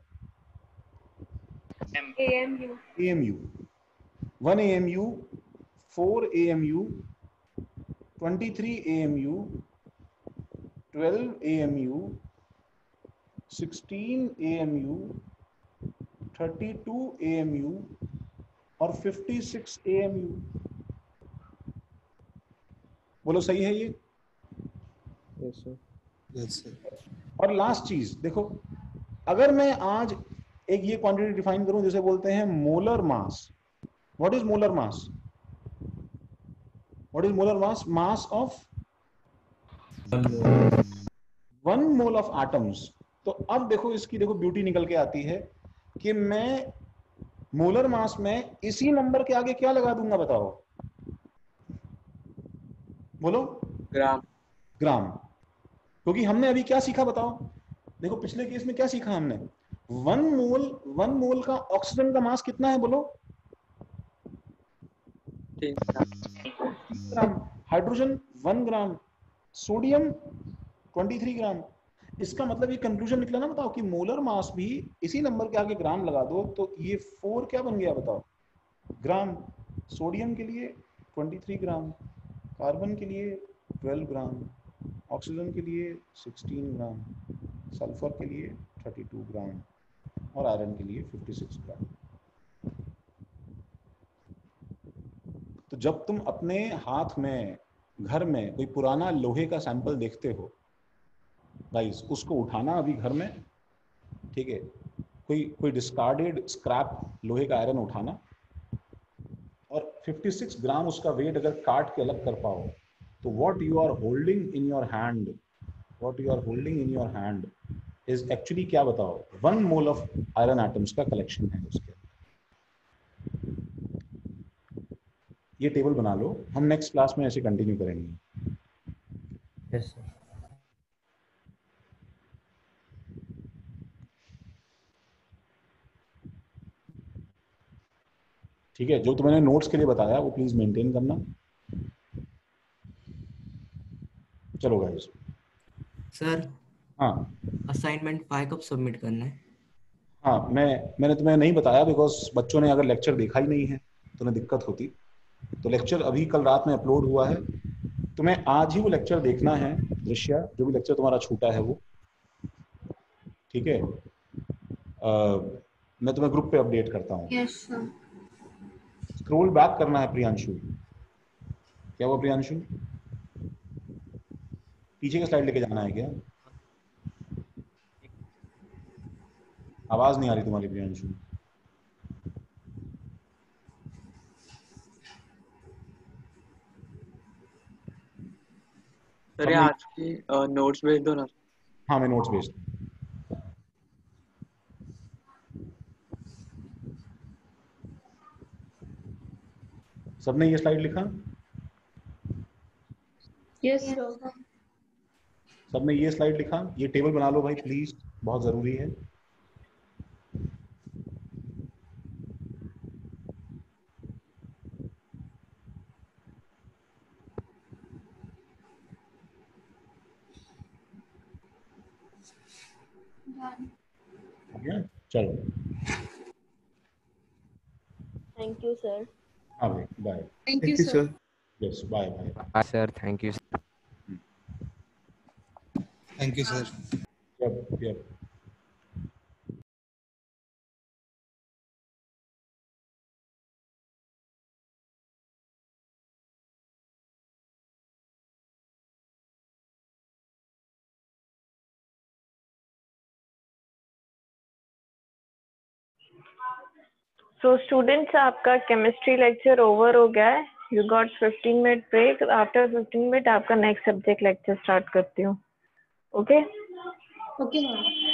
AMU, AMU, 1 AMU, 4 AMU, 23 AMU, 12 AMU, 16 AMU, 32 AMU और 56 AMU। बोलो सही है ये? Yes sir, yes sir. और लास्ट चीज देखो, अगर मैं आज एक ये क्वांटिटी डिफाइन करूं जिसे बोलते हैं molar mass. What is molar mass? What is molar mass? Mass of 1 mole of atoms. तो अब देखो इसकी देखो ब्यूटी निकल के आती है कि मैं मोलर मास में इसी नंबर के आगे क्या लगा दूंगा बताओ, बोलो? ग्राम। ग्राम। क्योंकि हमने अभी क्या सीखा बताओ, देखो पिछले केस में क्या सीखा हमने, 1 मोल का ऑक्सीजन का मास कितना है बोलो? 3 ग्राम। हाइड्रोजन 1 ग्राम, सोडियम 23 ग्राम। इसका मतलब ये कंक्लूजन निकला ना बताओ कि मोलर मास भी इसी नंबर के आगे ग्राम लगा दो तो ये 4 क्या बन गया बताओ, ग्राम। सोडियम के लिए 23 ग्राम, कार्बन के लिए 12 ग्राम, ऑक्सीजन के लिए 16 ग्राम, सल्फर के लिए 32 ग्राम और आयरन के लिए 56 ग्राम। तो जब तुम अपने हाथ में घर में कोई पुराना लोहे का सैंपल देखते हो गाइस, उसको उठाना अभी घर में, ठीक है, कोई डिस्कार्डेड स्क्रैप लोहे का आयरन उठाना और 56 ग्राम उसका वेट अगर काट के अलग कर पाओ तो what you are holding in your hand is actually क्या बताओ, 1 मोल ऑफ आयरन एटम्स का कलेक्शन है उसके। ये टेबल बना लो, हम नेक्स्ट क्लास में ऐसे कंटिन्यू करेंगे। Yes sir. ठीक है, जो तो मैंने नोट्स के लिए बताया वो प्लीज मेंटेन करना। चलो गाइस। सर हाँ असाइनमेंट 5 कब सबमिट करना है? हाँ, मैंने तुम्हें नहीं बताया बिकॉज बच्चों ने अगर लेक्चर देखा ही नहीं है तो उन्हें दिक्कत होती। तो लेक्चर अभी कल रात में अपलोड हुआ है, तुम्हें आज ही वो लेक्चर देखना है, दृश्य जो भी लेक्चर तुम्हारा छूटा है वो, ठीक है। मैं तुम्हें ग्रुप पे अपडेट करता हूँ। Yes sir. स्क्रॉल बैक करना है प्रियांशु। क्या हुआ प्रियांशु? पीछे का स्लाइड लेके जाना है क्या? आवाज नहीं आ रही तुम्हारी प्रियांशु। सर ये आज की नोट्स भेज दो ना। हाँ मैं नोट्स भेजता हूँ। सबने ये स्लाइड लिखा? Yes sir. सबने ये स्लाइड लिखा? ये टेबल बना लो भाई प्लीज, बहुत जरूरी है। ठीक है चलो। Thank you sir. हाँ भाई bye. Thank you sir. Yes bye bye. Bye, sir. Thank you. Thank you sir. Yup. So students, आपका केमिस्ट्री लेक्चर ओवर हो गया है. You got 15 minute break. After 15 minute आपका नेक्स्ट सब्जेक्ट लेक्चर स्टार्ट करती हूँ. Okay? Okay ma'am.